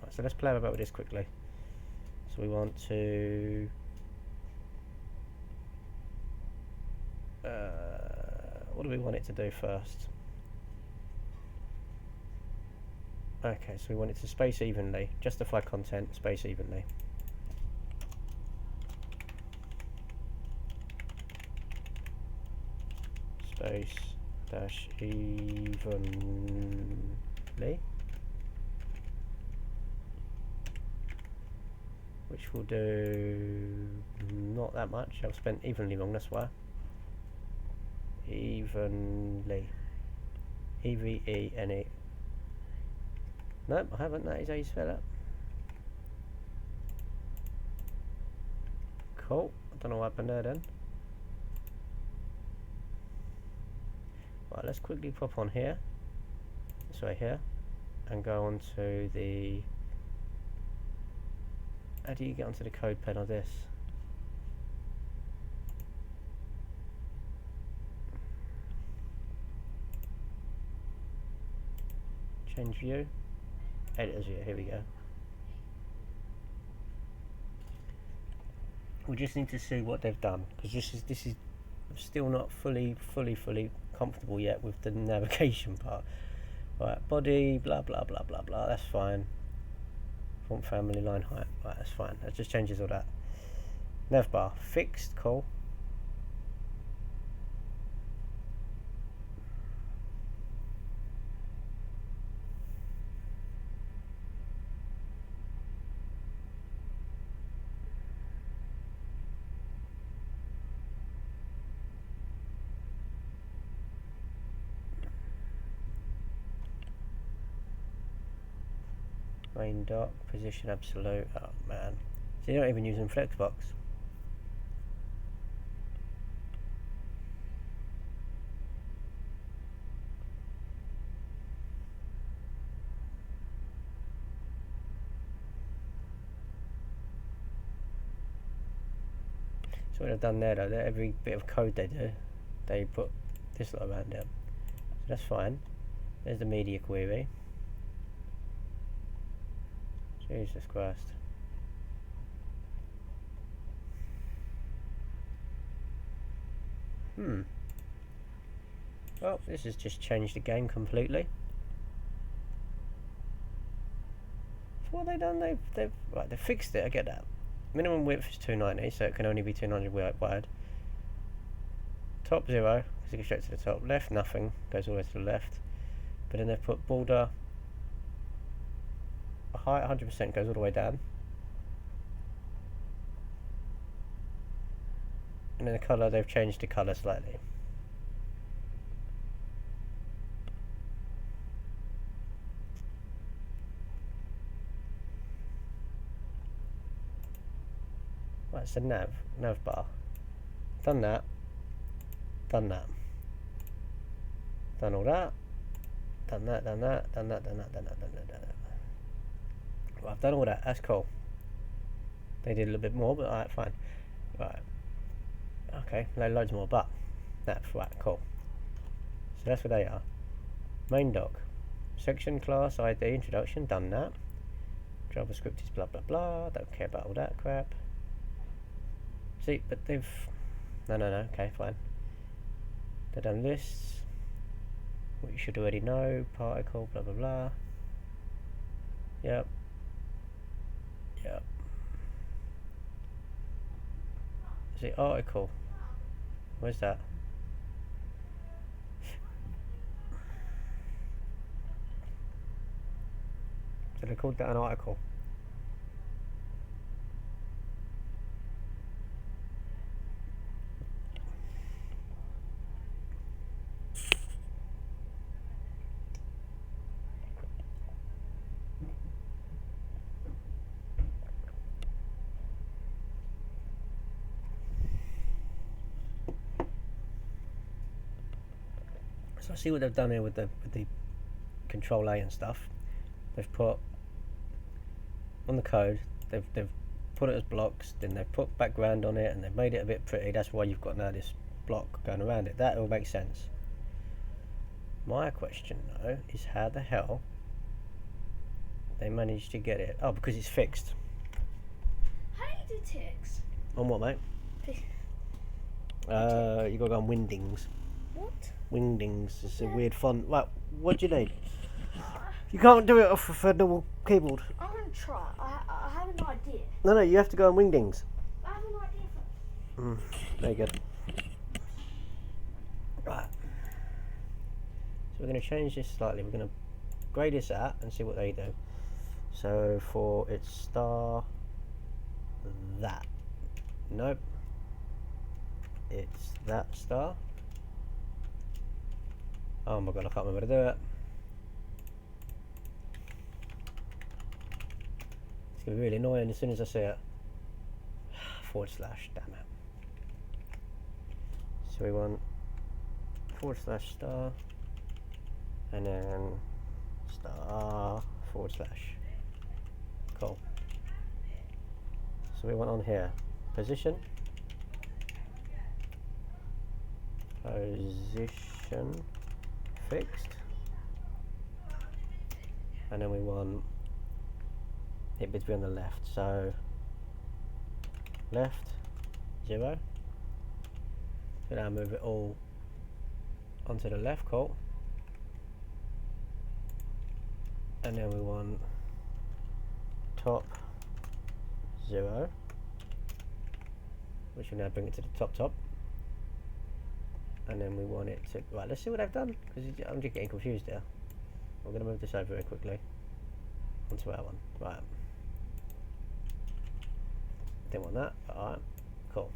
Right, so let's play about with this quickly. So we want to what do we want it to do first? Okay, so we want it to space evenly. Justify content, space evenly. Space dash evenly. Which will do not that much. I've spent evenly wrong, that's why. Evenly. E-V-E-N-E. Nope, I haven't. That is how you spell it. Cool. I don't know what happened there then. Right, let's quickly pop on here. Sorry, here. And go on to the... How do you get onto the code pen of this? Change view. Editor's view, here we go. We just need to see what they've done, because this is still not fully comfortable yet with the navigation part. Right, body, blah blah blah blah blah, that's fine. Font family, line height, right, that's fine. That just changes all that. Navbar, fixed, cool. Main dock, position absolute, oh man. So you're not even using Flexbox. So what they've done there though, that every bit of code they do, they put this lot around it. So that's fine. There's the media query. Jesus Christ. Well, this has just changed the game completely. So what have they done? They've fixed it. I get that. Minimum width is 290, so it can only be 200 wide. Top 0, because it goes straight to the top. Left, nothing, goes all the way to the left. But then they've put border, height 100% goes all the way down. And then the colour, they've changed the colour slightly. Right, so nav bar. Done that. Done that. Done all that. Done that, done that, done that, done that, done that, done that, done that. Well, I've done all that, that's cool. They did a little bit more, but alright, fine. Right. Okay, loads more, but that's right, cool. So that's what they are. Main doc. Section, class, ID, introduction, done that. JavaScript is blah blah blah, don't care about all that crap. See, but they've... No, okay, fine. They've done lists, what you should already know, particle, blah blah blah. Yep. See, article. Where's that? So they called that an article. So I see what they've done here with the Control A and stuff. They've put on the code. They've put it as blocks. Then they've put background on it, and they've made it a bit pretty. That's why you've got now this block going around it. That all makes sense. My question though is how the hell they managed to get it? Oh, because it's fixed. How do you do ticks? On what, mate? You gotta go on Wingdings. What? Wingdings is a weird font. Right, what do you need? You can't do it off of a normal keyboard. I'm gonna try. I have an idea. No, you have to go on Wingdings. I have an idea first. Very good. Right. So we're going to change this slightly. We're going to grade this out and see what they do. So for its star, that. Nope. It's that star. Oh my god, I can't remember how to do it. It's going to be really annoying as soon as I see it. / damn it. So we want / star and then star / cool. So we want on here position fixed, and then we want it to be on the left, so left 0. So now move it all onto the left, cool. And then we want top 0, which will now bring it to the top. And then we want it to... Right, let's see what I've done, because I'm just getting confused here. I'm going to move this over very quickly onto our one. Right. Didn't want that, but alright. Cool.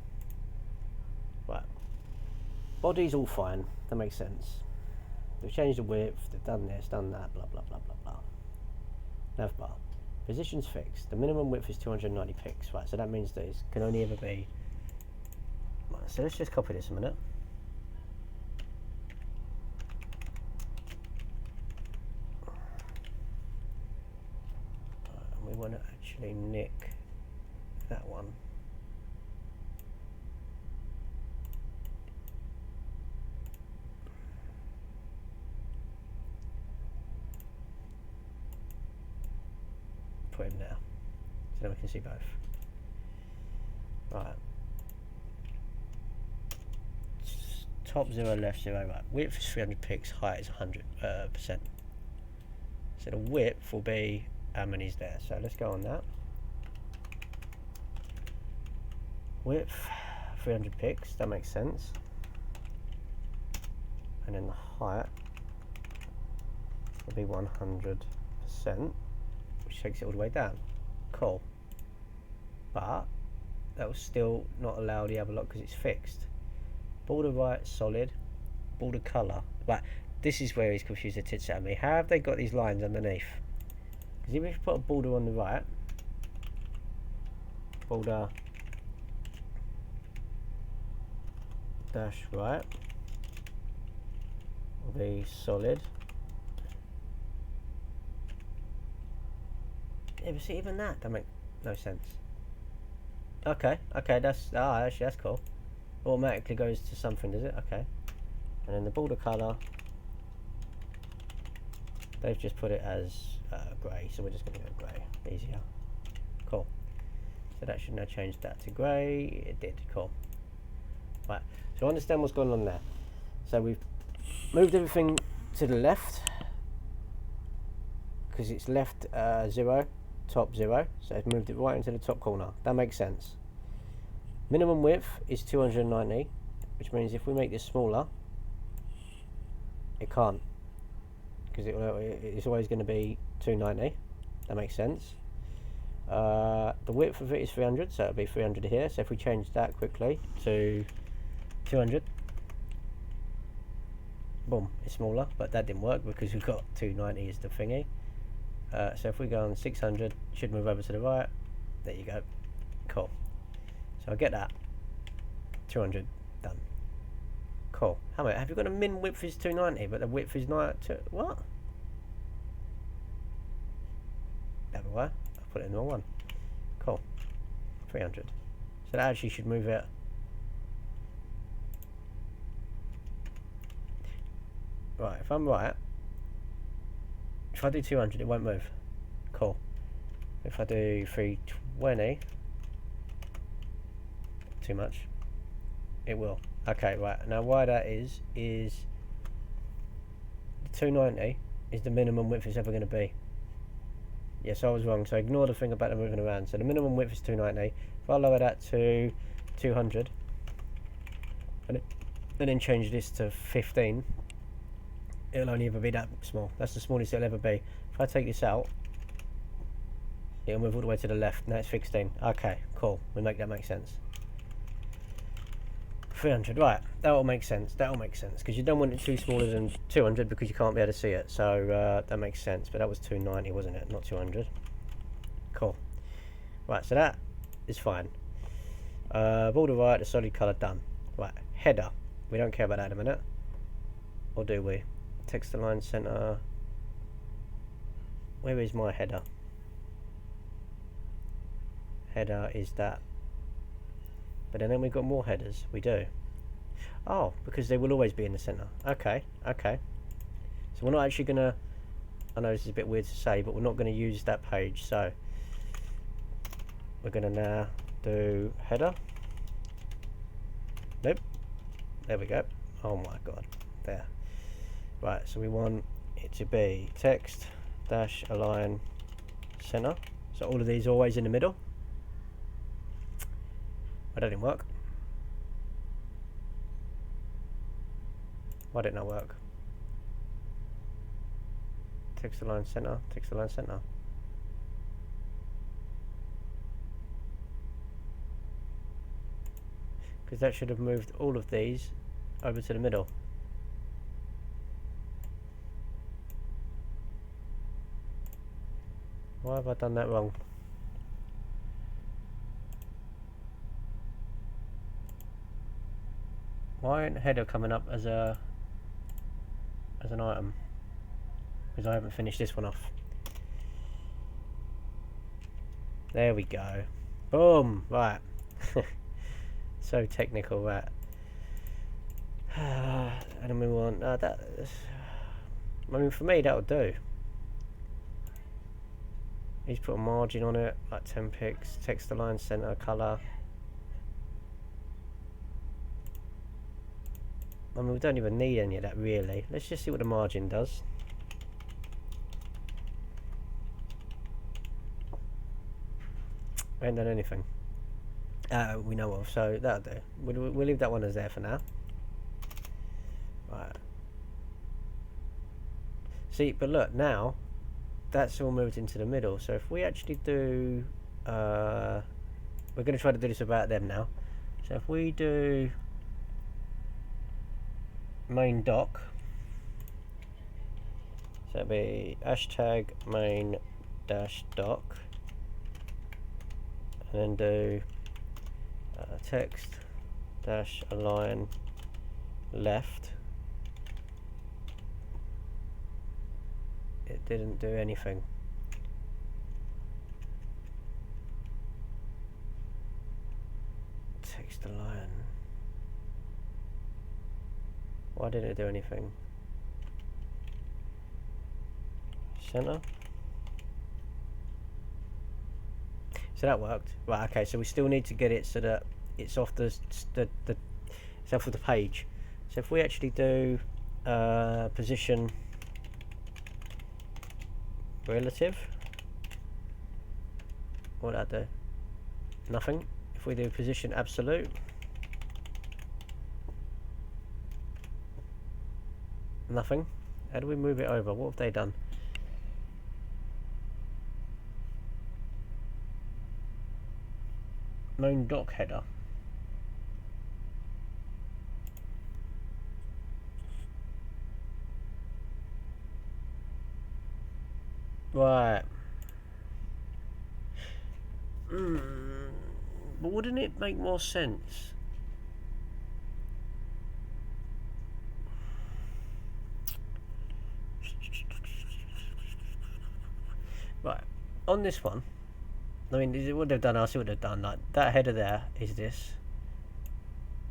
Right. Body's all fine. That makes sense. They've changed the width, they've done this, done that, blah blah blah blah blah. Navbar. Position's fixed. The minimum width is 290 pixels. Right, so that means that it can only ever be... Right, so let's just copy this a minute. Right, and we want to actually nick that one. Put him now, so now we can see both. Right. top 0, left 0, right. Width is 300 pixels, height is 100%. So the width will be how many's there. So let's go on that. Width 300 pixels, that makes sense. And then the height will be 100%, which takes it all the way down. Cool. But that will still not allow the other lot because it's fixed. Border right, solid. Border colour. But this is where he's confused the tits out of me. How have they got these lines underneath? Because if you put a border on the right, border dash right will be solid. Yeah, but see, even that make no sense. Okay, that's actually that's cool. Automatically goes to something, does it? Okay. And then the border colour, they've just put it as grey, so we're just going to go grey. Easier. Cool. So that should now change that to grey. It did. Cool. Right. So I understand what's going on there. So we've moved everything to the left because it's left 0, top 0. So I've moved it right into the top corner. That makes sense. Minimum width is 290, which means if we make this smaller, it can't, because it's always going to be 290. That makes sense. The width of it is 300, so it'll be 300 here. So if we change that quickly to 200, boom, it's smaller, but that didn't work because we've got 290 as the thingy. So if we go on 600, should move over to the right. There you go. Cool. So I get that. 200 done. Cool. How about, have you got a min width is 290, but the width is not what? There we were. I put it in the wrong one. Cool. 300. So that actually should move it. Right, if I'm right, if I do 200, it won't move. Cool. If I do 320, too much, it will. Okay, right. Now why that is the 290 is the minimum width it's ever going to be. Yes, I was wrong, so ignore the thing about them moving around. So the minimum width is 290. If I lower that to 200 and then change this to 15, it'll only ever be that small. That's the smallest it'll ever be. If I take this out, it'll move all the way to the left. Now it's 16. Okay, cool. We make that make sense. 300, right, that will make sense, because you don't want it too smaller than 200 because you can't be able to see it, so that makes sense. But that was 290, wasn't it, not 200? Cool. Right, so that is fine. Border right, the solid colour, done. Right, header, we don't care about that in a minute, or do we? Text align centre, where is my header? Header is that. But then we've got more headers. We do. Oh, because they will always be in the centre. Okay, okay. So we're not actually going to... I know this is a bit weird to say, but we're not going to use that page. So we're going to now do header. Nope. There we go. Oh my god. There. Right, so we want it to be text dash align centre. So all of these are always in the middle. That didn't work. Why didn't that work? Text align center, text align center. Because that should have moved all of these over to the middle. Why have I done that wrong? Why ain't header coming up as an item? Because I haven't finished this one off. There we go. Boom! Right. So technical, right. And then we want that. I mean, for me, that would do. He's put a margin on it, like 10 pixels, text align center, color. I mean, we don't even need any of that really. Let's just see what the margin does. Ain't done anything. We know of, so that'll do. We'll leave that one as there for now. Right. See, but look, now that's all moved into the middle. So if we actually do, we're going to try to do this about them now. So if we do main doc, so it'll be hashtag main dash doc, and then do text dash align left. It didn't do anything. Text align. Why didn't it do anything? Center. So that worked. Right, okay, so we still need to get it so that it's off it's off of the page. So if we actually do position relative, what would that do? Nothing. If we do position absolute, nothing. How do we move it over? What have they done? Main doc header. Right. But wouldn't it make more sense? Right. On this one, I mean, what they've done, I'll see what they've done. Like, that header there is this.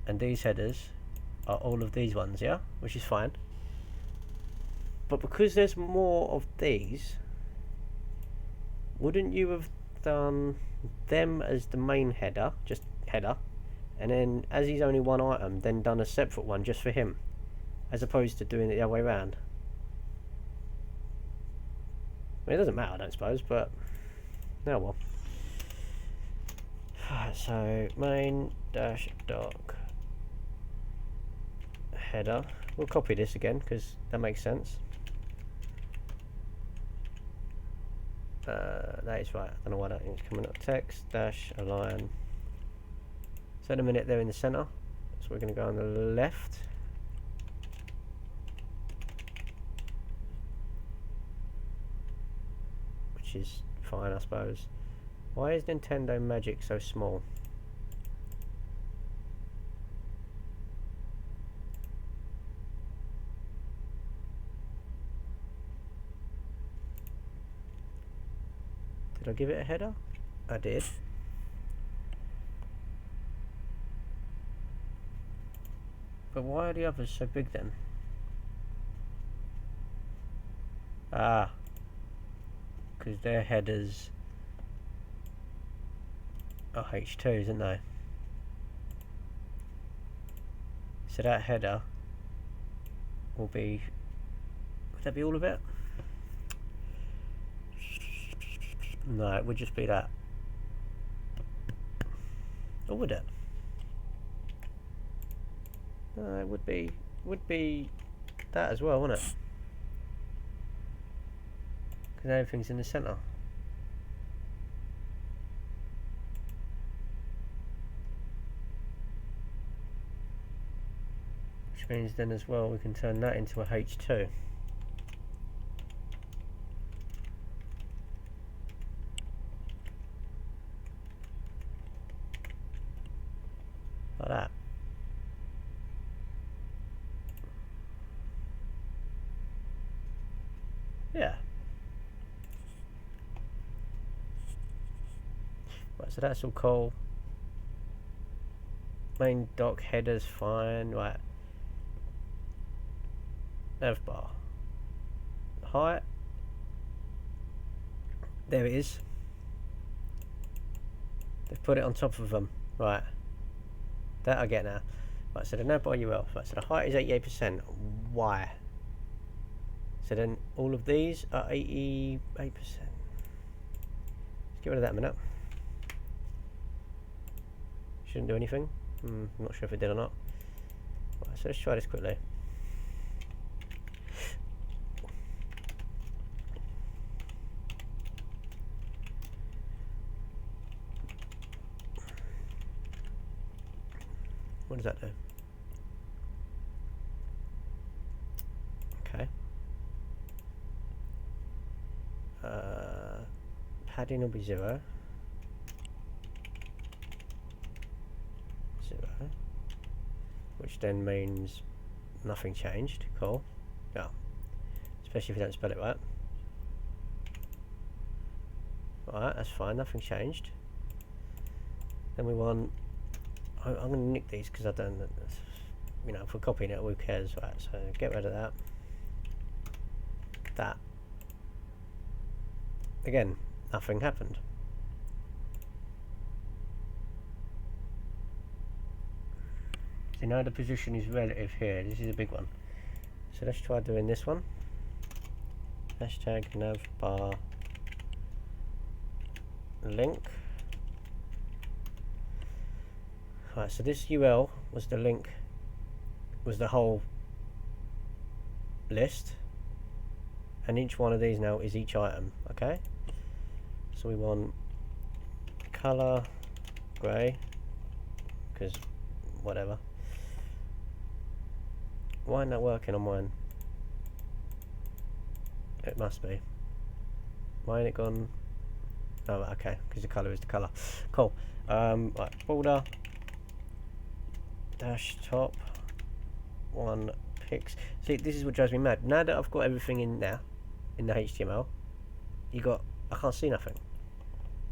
And these headers are all of these ones, yeah? Which is fine. But because there's more of these, wouldn't you have done them as the main header, just header, and then as he's only one item, then done a separate one just for him, as opposed to doing it the other way around? I mean, it doesn't matter, I don't suppose, but now well. So main dash doc header. We'll copy this again because that makes sense. That is right. I don't know why that is coming up. Text dash align. So in a minute they're in the center. So we're going to go on the left. Which is fine, I suppose. Why is Nintendo Magic so small? Did I give it a header? I did. But why are the others so big then? Ah, because their headers are H2, isn't they? So that header will be, would that be all of it? No, it would just be that. Or would it? No, it would be that as well, wouldn't it? Because everything's in the center. Which means then as well we can turn that into a H2. Like that. Yeah. Right, so that's all cool. Main doc header's fine. Right. Nav bar. Height. There it is. They've put it on top of them. Right. That I get now. Right, so the navbar UL. Right, so the height is 88%. Why? So then all of these are 88%. Let's get rid of that a minute. Shouldn't do anything. I'm not sure if it did or not. Right, so let's try this quickly. What does that do? Okay. Padding will be 0. 0. Which then means nothing changed. Cool. Yeah. Especially if you don't spell it right. Alright, that's fine. Nothing changed. Then we want... I'm going to nick these because I don't... You know, if we're copying it, who cares? Right, so get rid of that. That. Again, nothing happened. So now the position is relative here. This is a big one. So let's try doing this one. Hashtag navbar link. Right, so this UL was the link, was the whole list, and each one of these now is each item. Okay, so we want color grey, because whatever. Why isn't that working on mine? It must be. Why ain't it gone? Oh, okay, because the colour is the colour. Cool. Right, border dash top 1 pix. See, this is what drives me mad. Now that I've got everything in there in the HTML, I can't see nothing.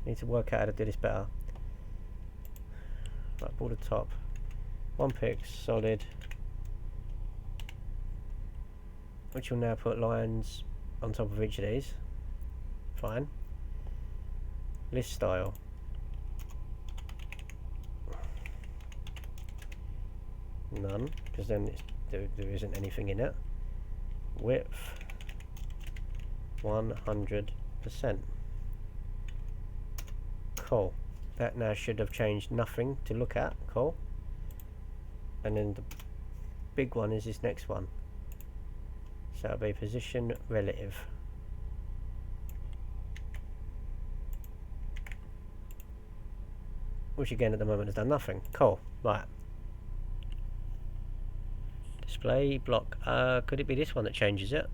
I need to work out how to do this better. Right, border top 1 pix solid, which will now put lines on top of each of these. Fine. List style. None, because then there isn't anything in it. Width 100%. Cool. That now should have changed nothing to look at. Cool. And then the big one is this next one. So it'll be position relative. Which again at the moment has done nothing. Cool. Right. Display block. Could it be this one that changes it?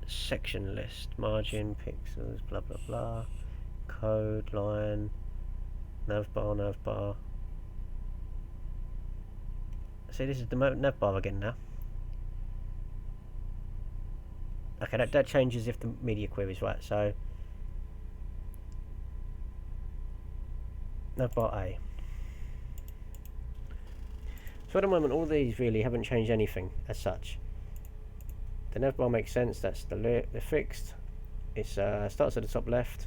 Section list, margin, pixels, blah blah blah. Code, line, navbar. See, this is the navbar again now. Okay, that changes if the media query is right. So navbar A. So at the moment, all these really haven't changed anything as such. The navbar makes sense. That's the fixed. It starts at the top left.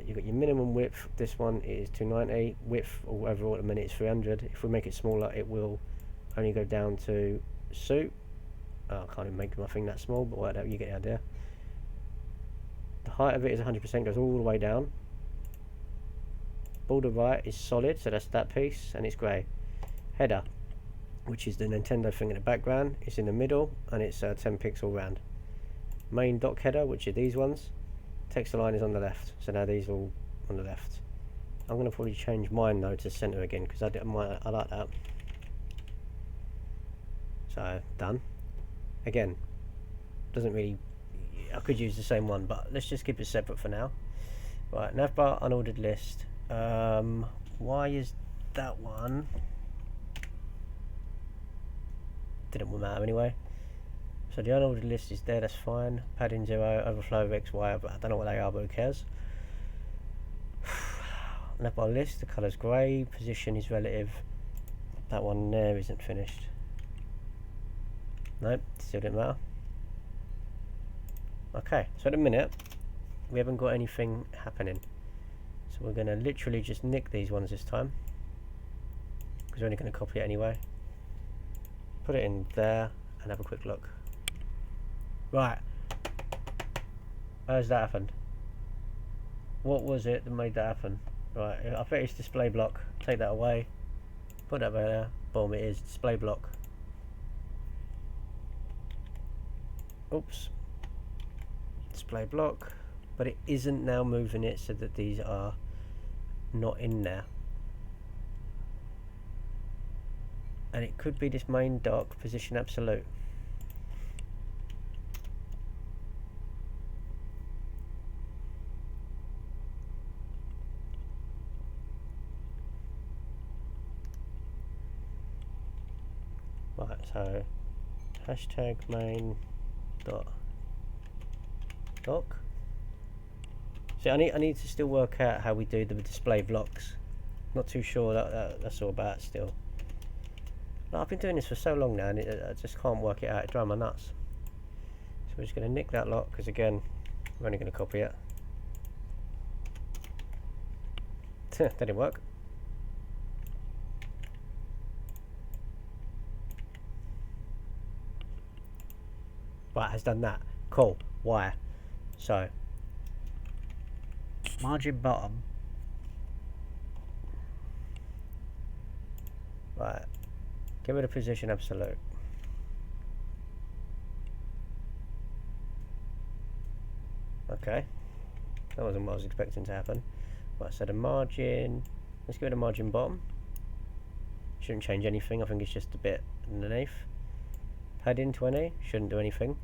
You've got your minimum width. This one is 290. Width or overall at the minute is 300. If we make it smaller, it will only go down to suit. I can't even make my thing that small, but whatever, you get the idea. The height of it is 100%, goes all the way down. Border right is solid, so that's that piece, and it's grey. Header, which is the Nintendo thing in the background, is in the middle, and it's 10 pixel round. Main doc header, which are these ones. Text align is on the left, so now these are all on the left. I'm going to probably change mine though to center again, because I like that. So, done. Again, doesn't really, I could use the same one, but let's just keep it separate for now. Right, navbar unordered list. Why is that one? Didn't matter anyway. So the unordered list is there, that's fine. Padding 0, overflow of X, Y, but I don't know what they are, but who cares? Navbar list, the colour's grey, position is relative. That one there isn't finished. Nope, still didn't matter. Okay, so at the minute we haven't got anything happening. So we're going to literally just nick these ones this time, because we're only going to copy it anyway. Put it in there and have a quick look. Right. How's that happened? What was it that made that happen? Right, I bet it's display block. Take that away. Put that there. Boom, it is display block. Oops. Display block. But it isn't now moving it so that these are not in there. And it could be this main doc position absolute. Right, so hashtag main dot doc. See, I need to still work out how we do the display blocks. Not too sure that's all about still. But I've been doing this for so long now, and I just can't work it out. It drives my nuts. So we're just going to nick that lot, because again, we're only going to copy it. That didn't work. Right, has done that. Cool. Why? So, margin bottom. Right. Get rid of position absolute. Okay. That wasn't what I was expecting to happen. Right, so the margin. Let's get rid of margin bottom. Shouldn't change anything. I think it's just a bit underneath. Padding 20. Shouldn't do anything.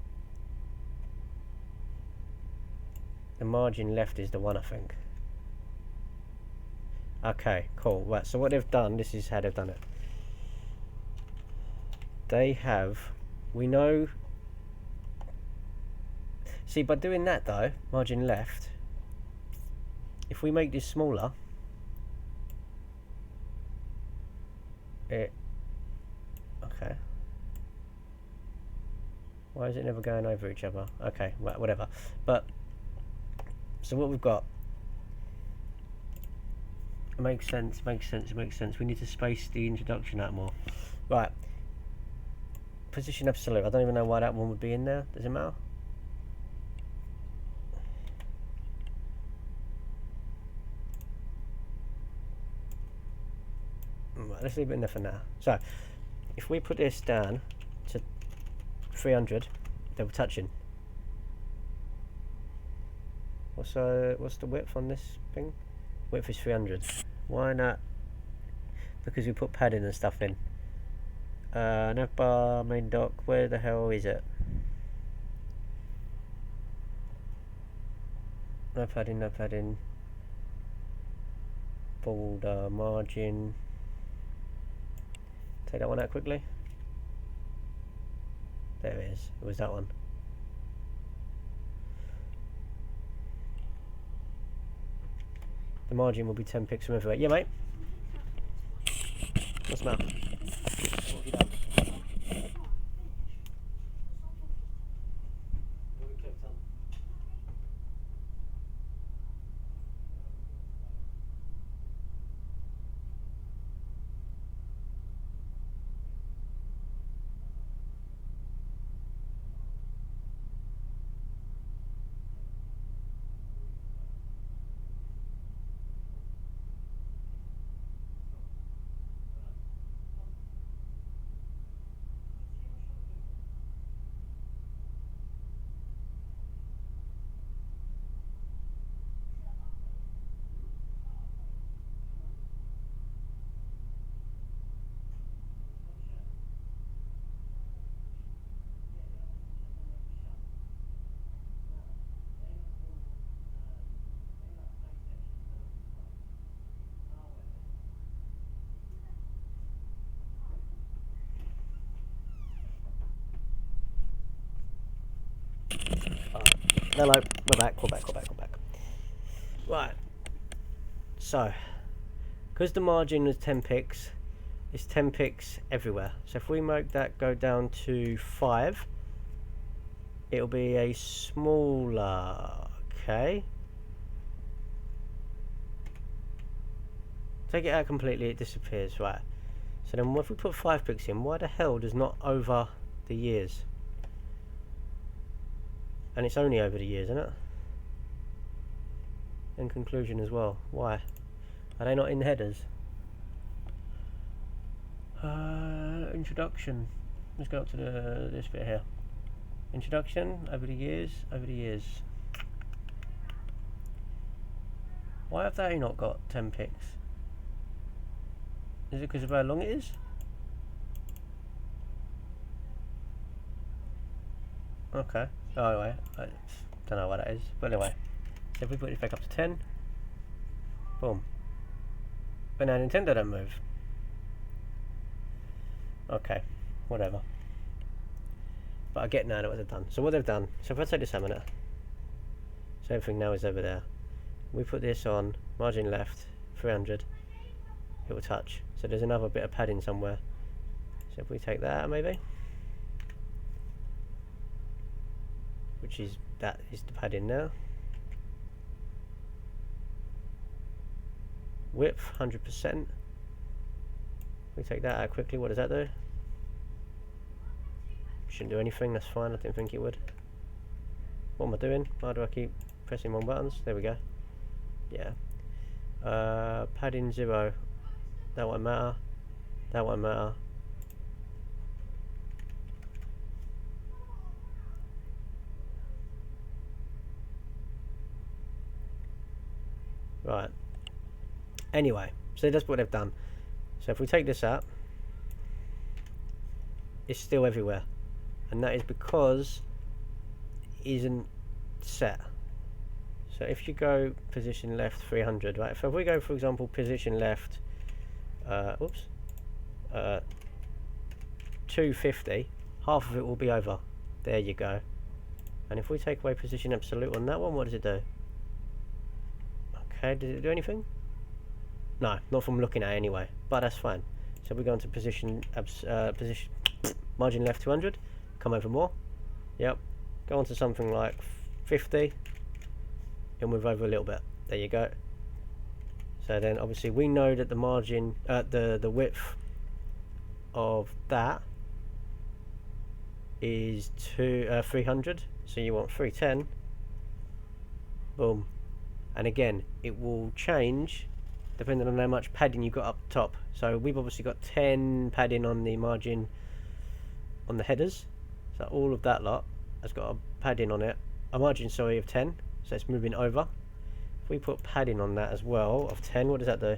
The margin left is the one, I think. Okay, cool. Right, so what they've done, this is how they've done it. They have, we know, see, by doing that though, margin left, if we make this smaller, okay. Why is it never going over each other? Okay, right, whatever. But, so what we've got, it makes sense, makes sense, it makes sense. We need to space the introduction out more. Right. Position absolute. I don't even know why that one would be in there. Does it matter? Right, let's leave it in there for now. So, if we put this down to 300, they were touching. What's the width on this thing? Width is 300. Why not? Because we put padding and stuff in. Nav bar, main dock, where the hell is it? No padding, no padding. Border, margin. Take that one out quickly. There it is. It was that one. The margin will be 10 pixels from everywhere. Yeah, mate? What's the matter? What have you done? Hello, we're back. Right, so, because the margin is 10 pix, it's 10 pix everywhere. So if we make that go down to 5, it'll be a smaller, okay. Take it out completely, it disappears, right. So then if we put 5 picks in, why the hell does not over the years? And it's only over the years, isn't it? In conclusion as well. Why? Are they not in headers? Introduction. Let's go up to this bit here. Introduction, over the years, over the years. Why have they not got 10 picks? Is it because of how long it is? Okay. Oh, anyway, I don't know what that is. But anyway, so if we put it back up to 10, boom. But now Nintendo don't move. Okay, whatever. But I get now what they've done. So what they've done, so if I take this hammer, so everything now is over there. We put this on, margin left, 300, it will touch. So there's another bit of padding somewhere. So if we take that out maybe, which is, that is the padding now. Width, 100%. We take that out quickly, what does that do? Shouldn't do anything, that's fine, I didn't think it would. What am I doing? Why do I keep pressing wrong buttons? There we go. Yeah. Padding 0. That won't matter. That won't matter. Right. Anyway, so that's what they've done. So if we take this out, it's still everywhere. And that is because it isn't set. So if you go position left 300, right? So if we go, for example, position left, 250, half of it will be over. There you go. And if we take away position absolute on that one, what does it do? Okay, does it do anything? No, not from looking at it anyway, but that's fine. So we go into position margin left 200, come over more. Yep, go on to something like 50. You'll move over a little bit. There you go. So then obviously we know that the margin, the width of that is 300. So you want 310. Boom. And again, it will change depending on how much padding you got up top. So we've obviously got 10 padding on the margin on the headers. So all of that lot has got a padding on it, a margin, sorry, of 10. So it's moving over. If we put padding on that as well of 10, what does that do?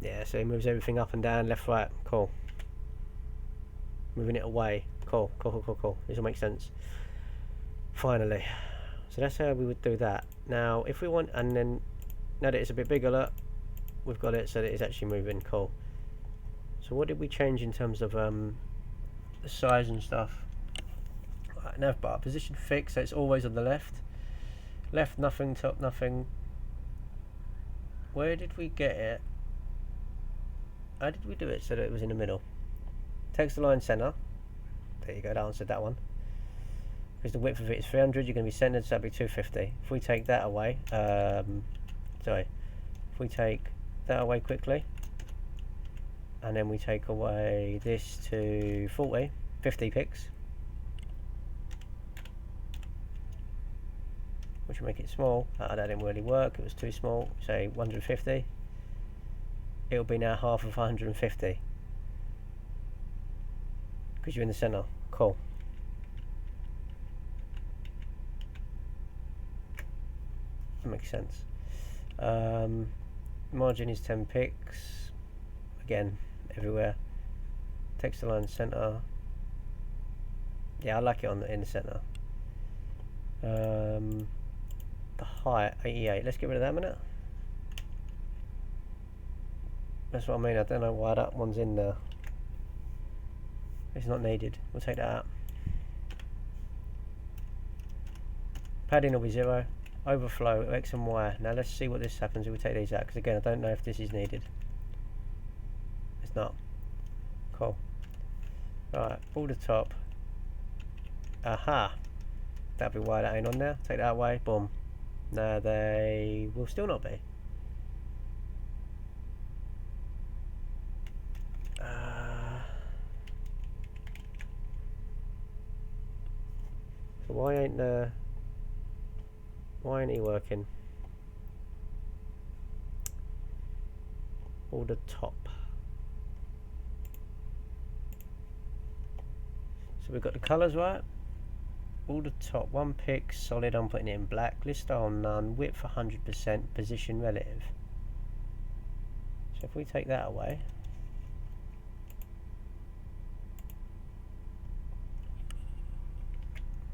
Yeah, so it moves everything up and down, left, right, cool. Moving it away, cool, cool, cool, cool, cool. This will make sense. Finally. So that's how we would do that. Now, if we want, and then, now that it's a bit bigger, look, we've got it so that it's actually moving, cool. So what did we change in terms of the size and stuff? Right, nav bar, position fixed, so it's always on the left. Left nothing, top nothing. Where did we get it? How did we do it so that it was in the middle? Text align center. There you go, that answered that one. Because the width of it is 300, you're going to be centered, so that'll be 250. If we take that away, if we take that away quickly, and then we take away this to 50 picks, which will make it small. That didn't really work, it was too small. Say 150. It'll be now half of 150 because you're in the center. Cool. That makes sense. Margin is 10 picks. Again, everywhere. Text align center. Yeah, I like it in the center. The height 88. Let's get rid of that a minute. That's what I mean. I don't know why that one's in there. It's not needed. We'll take that out. Padding will be 0. Overflow X and Y. Now let's see what this happens if we take these out, because again I don't know if this is needed. It's not. Cool. Right, border top. Aha. That'd be why that ain't on there. Take that away, boom. Now they will still not be. So why ain't he working? All the top. So we've got the colours right. All the top. One pick, solid, I'm putting it in black. List style none. Width 100%. Position relative. So if we take that away.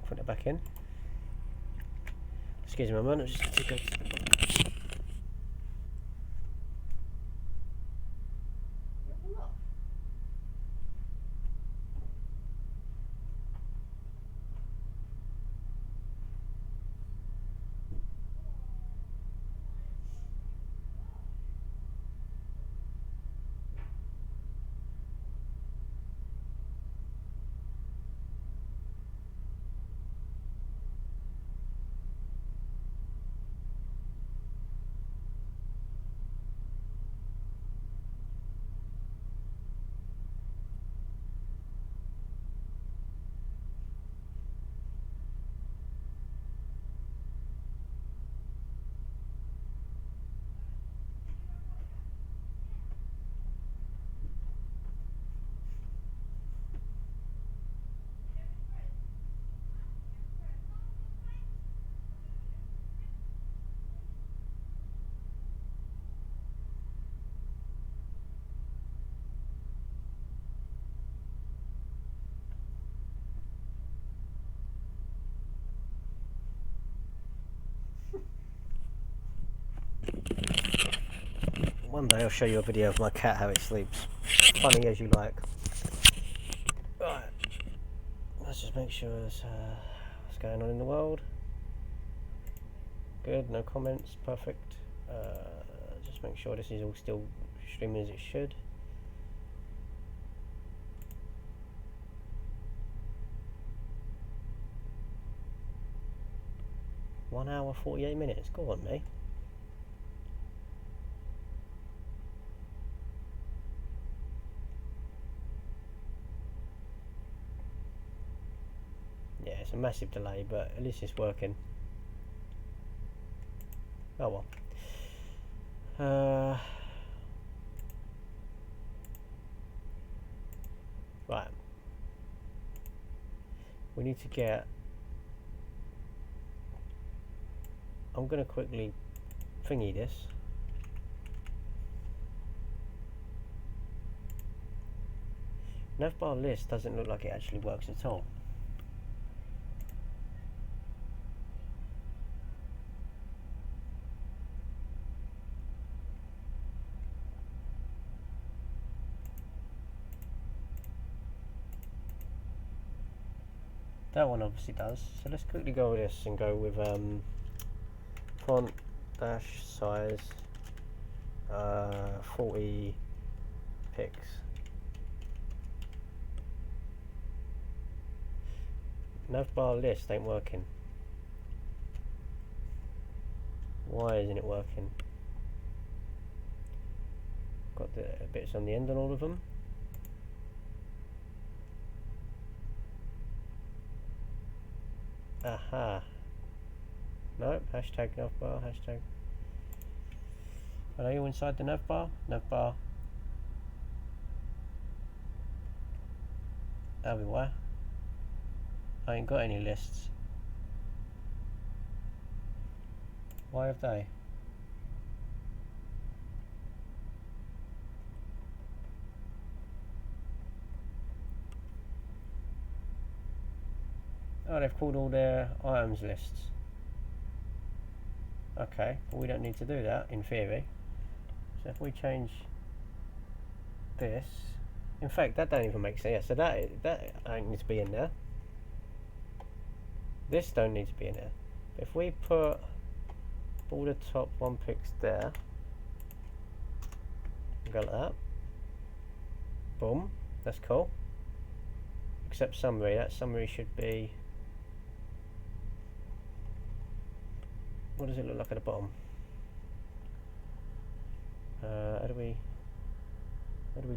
Put it back in. Excuse me a moment, I just have to go to the bottom. One day I'll show you a video of my cat how it sleeps. Funny as you like. Right. Let's just make sure there's what's going on in the world. Good, no comments, perfect. Just make sure this is all still streaming as it should. One hour 48 minutes. Go on, me. Yeah, it's a massive delay, but at least it's working. Oh well. Right. We need to get... I'm going to quickly thingy this. Navbar list doesn't look like it actually works at all. That one obviously does. So let's quickly go with this and go with font dash size 40 pixels. Navbar list ain't working. Why isn't it working? Got the bits on the end on all of them. Aha. Nope, hashtag navbar, hashtag. Are you inside the navbar? Navbar. That'll be why. I ain't got any lists. Why have they? Oh, they've called all their items lists. Okay, but we don't need to do that in theory. So if we change this, in fact, that don't even make sense. So that don't need to be in there. This don't need to be in there. But if we put all the top one picks there, go like that. Boom, that's cool. Except summary. That summary should be what does it look like at the bottom? How do we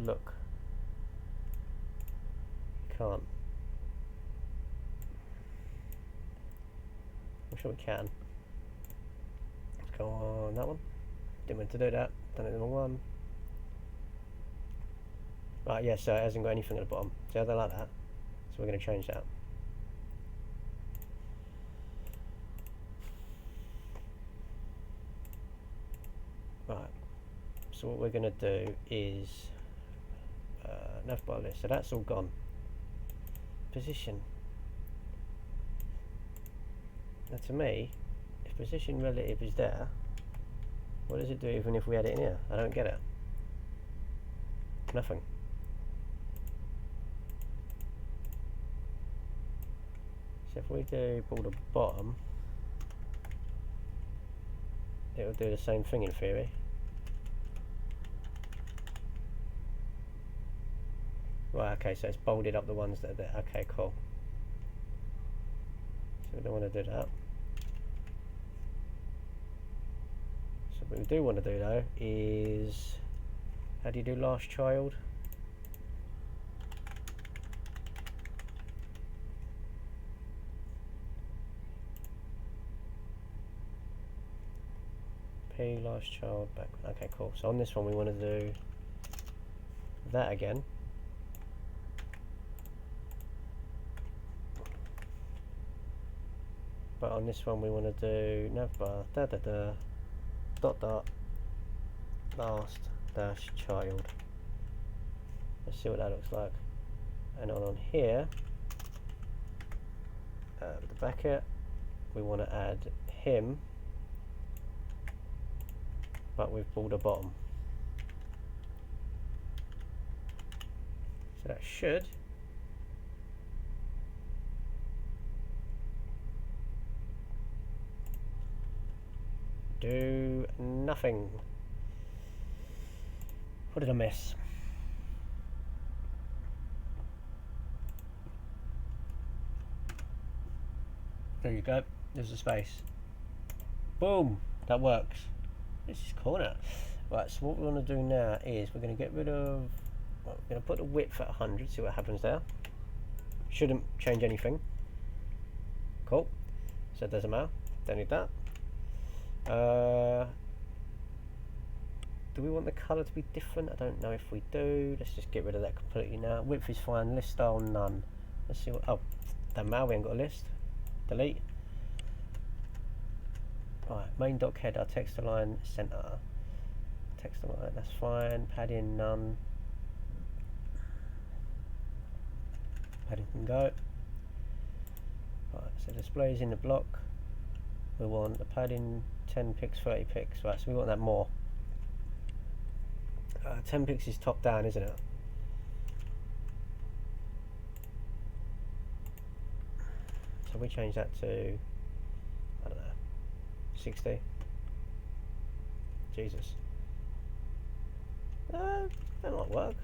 look? Can't. I'm sure we can. Let's go on that one. Didn't mean to do that. Done it in the wrong one. Right, yeah, so it hasn't got anything at the bottom. See how they like that? So we're going to change that. Right. So what we're going to do is navbar list. So that's all gone. Position. Now to me, if position relative is there, what does it do even if we add it in here? I don't get it. Nothing. So if we do border bottom, it will do the same thing in theory. Right, okay, so it's bolded up the ones that are there. Okay, cool. So we don't want to do that. So what we do want to do though is, how do you do last child? P last child back. Okay, cool. So on this one we want to do that again. But on this one we want to do navbar dot last dash child. Let's see what that looks like. And on here, the bracket, we want to add him, but with border bottom. So that should do nothing. What did I miss? There you go. There's a space. Boom. That works. This is corner. Right. So what we want to do now is we're going to get rid of. Well, we're going to put the width at 100. See what happens there. Shouldn't change anything. Cool. So it doesn't matter. Don't need that. Do we want the colour to be different? I don't know if we do. Let's just get rid of that completely now. Width is fine. List style none. Let's see what. Oh, damn, now we ain't got a list. Delete. Right, main doc header, text align, center. Text align, that's fine. Padding none. Padding can go. Right, so displays in the block. We want the padding 10 pix, 30 pix. Right, so we want that more. 10 pix is top down, isn't it? So we change that to, I don't know, 60. Jesus. That might work.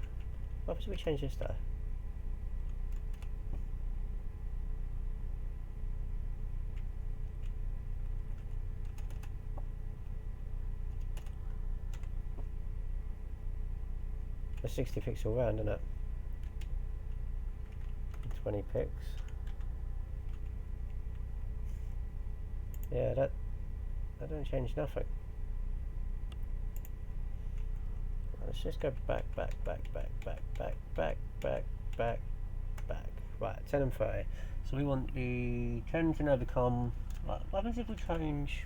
Why should we change this though? A 60 pixel round, isn't it? 20 pix. Yeah, that don't change nothing. Let's just go back. Right, 10 and 30. So we want the change in overcome. Right, what happens if we change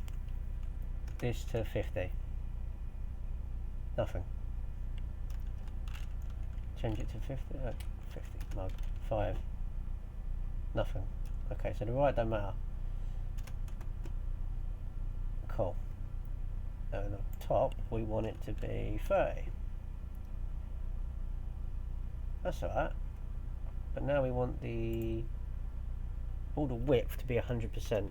this to 50? Nothing. Change it to 50. 50 mug 5. Nothing. Okay, so the right don't matter. Cool. At the top, we want it to be 30. That's alright. But now we want the border width to be 100%.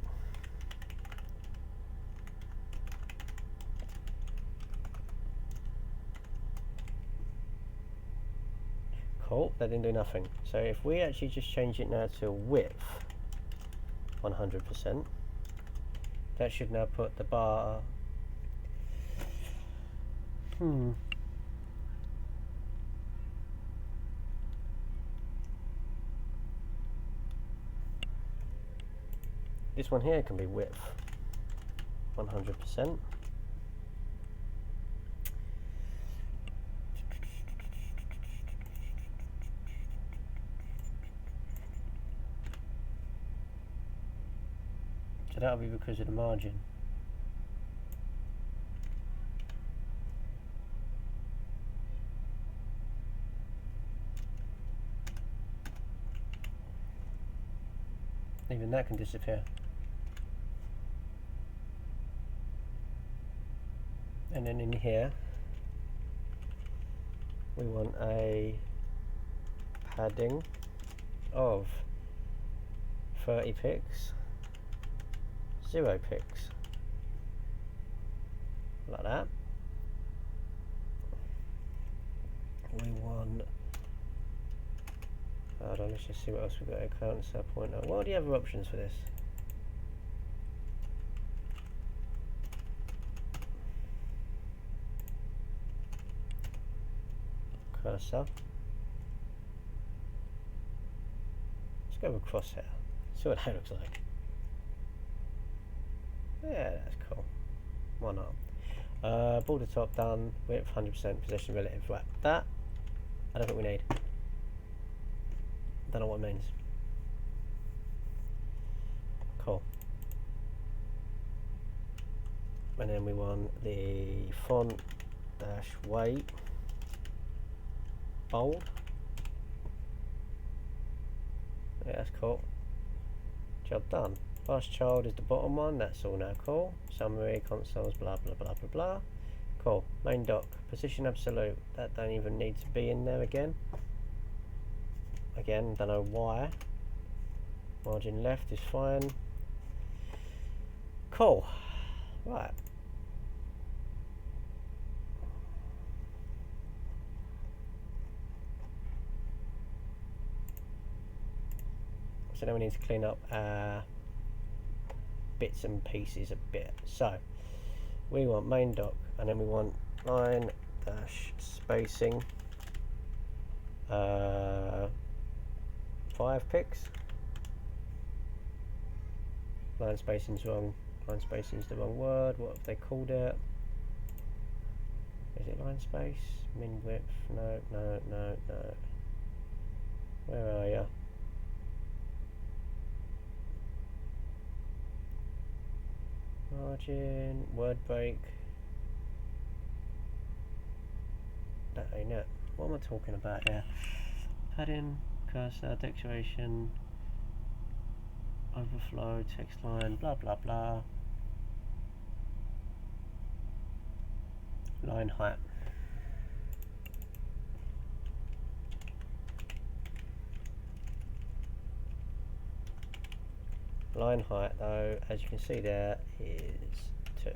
Cool, that didn't do nothing. So if we actually just change it now to width 100%, That should now put the bar. This one here can be width 100%. So that'll be because of the margin. Even that can disappear. And then in here, we want a padding of 30 pixels, 0 pixels, like that. We want, hold on, let's just see what else we've got here. Counter pointer. What are the other options for this? Cursor. Let's go with crosshair. See what that looks like. Yeah, that's cool. Why not? Border top done. Width 100%. Position relative. Right. That I don't think we need. Don't know what it means. Cool. And then we want the font dash weight bold. Yeah, that's cool. Job done. Last child is the bottom one. That's all now cool. Summary, consoles, blah blah blah blah blah. Cool. Main doc. Position absolute. That don't even need to be in there again. Again, don't know why. Margin left is fine. Cool. Right. So now we need to clean up bits and pieces a bit. So we want main doc, and then we want line dash spacing 5 pixels. Line spacing's wrong. Line spacing's the wrong word. What have they called it? Is it line space? Min width? No, no, no, no. Where are you? Margin, word break. That ain't it. What am I talking about here? Padding, cursor, declaration, overflow, text line, blah blah blah. Line height. Line height, though, as you can see there, is 2.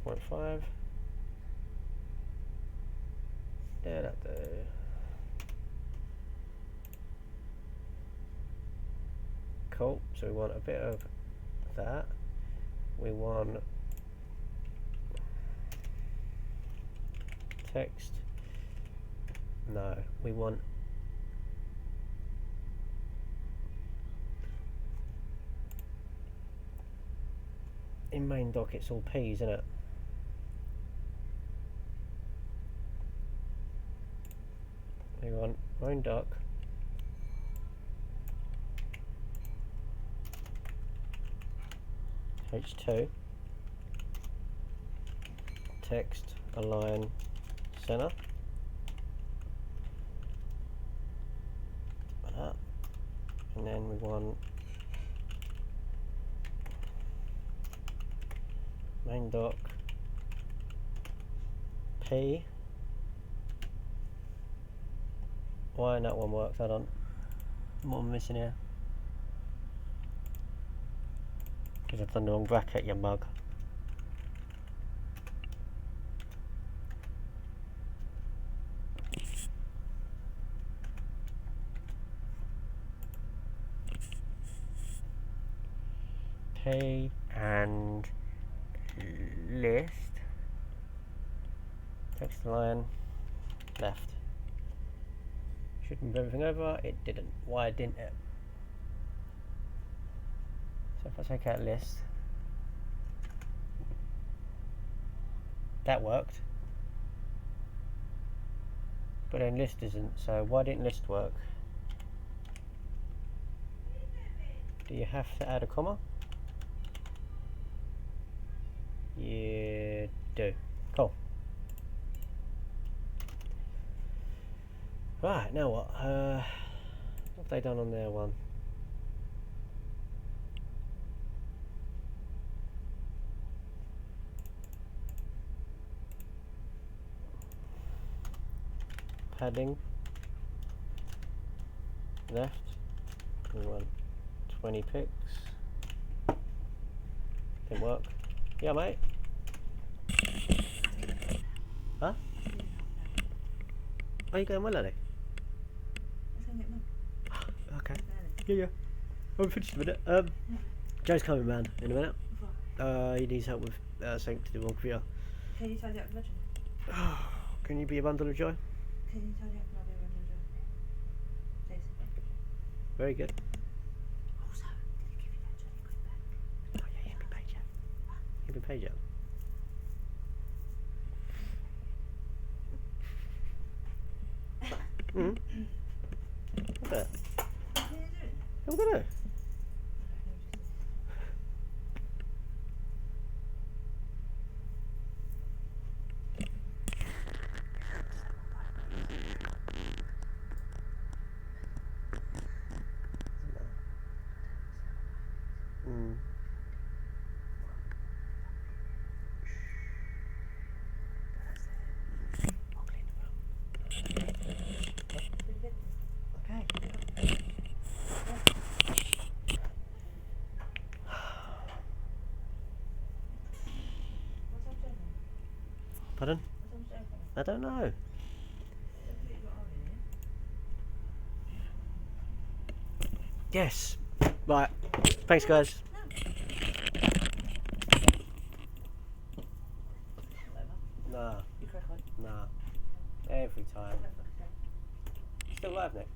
1.5. Yeah, that do. Cool. So we want a bit of that. We want text. No, we want in main doc it's all P's, isn't it? We want main doc H2 text align center. Like that. And then we want main doc P. Why that one works? Hold on. What am I missing here? Because I've done the wrong bracket, you mug. P and list. Text line left. Should move everything over. It didn't. Why didn't it? So if I take out list, that worked. But then list isn't. So why didn't list work? Do you have to add a comma? You do. Cool. Right, now what? What have they done on their one? Padding. Left. We want 20 pics. Didn't work. Yeah, mate. Huh? Are you going well, Ellie? Okay. Yeah. I'm finished in a minute. Joe's coming round in a minute. He needs help with something to do on computer. Can you tidy up the bedroom? Can you be a bundle of joy? Can you tidy up and I'll be a bundle of joy? Please. Very good. Also, did you give you that 20 quid back? Oh yeah, you haven't been paid yet. You haven't been paid yet. Look at that. Can you do it? Look at that. Okay. Pardon? I don't know. Yes. Right. Thanks, guys. Nah. You crack on. Nah. Every time. Still live, Nick.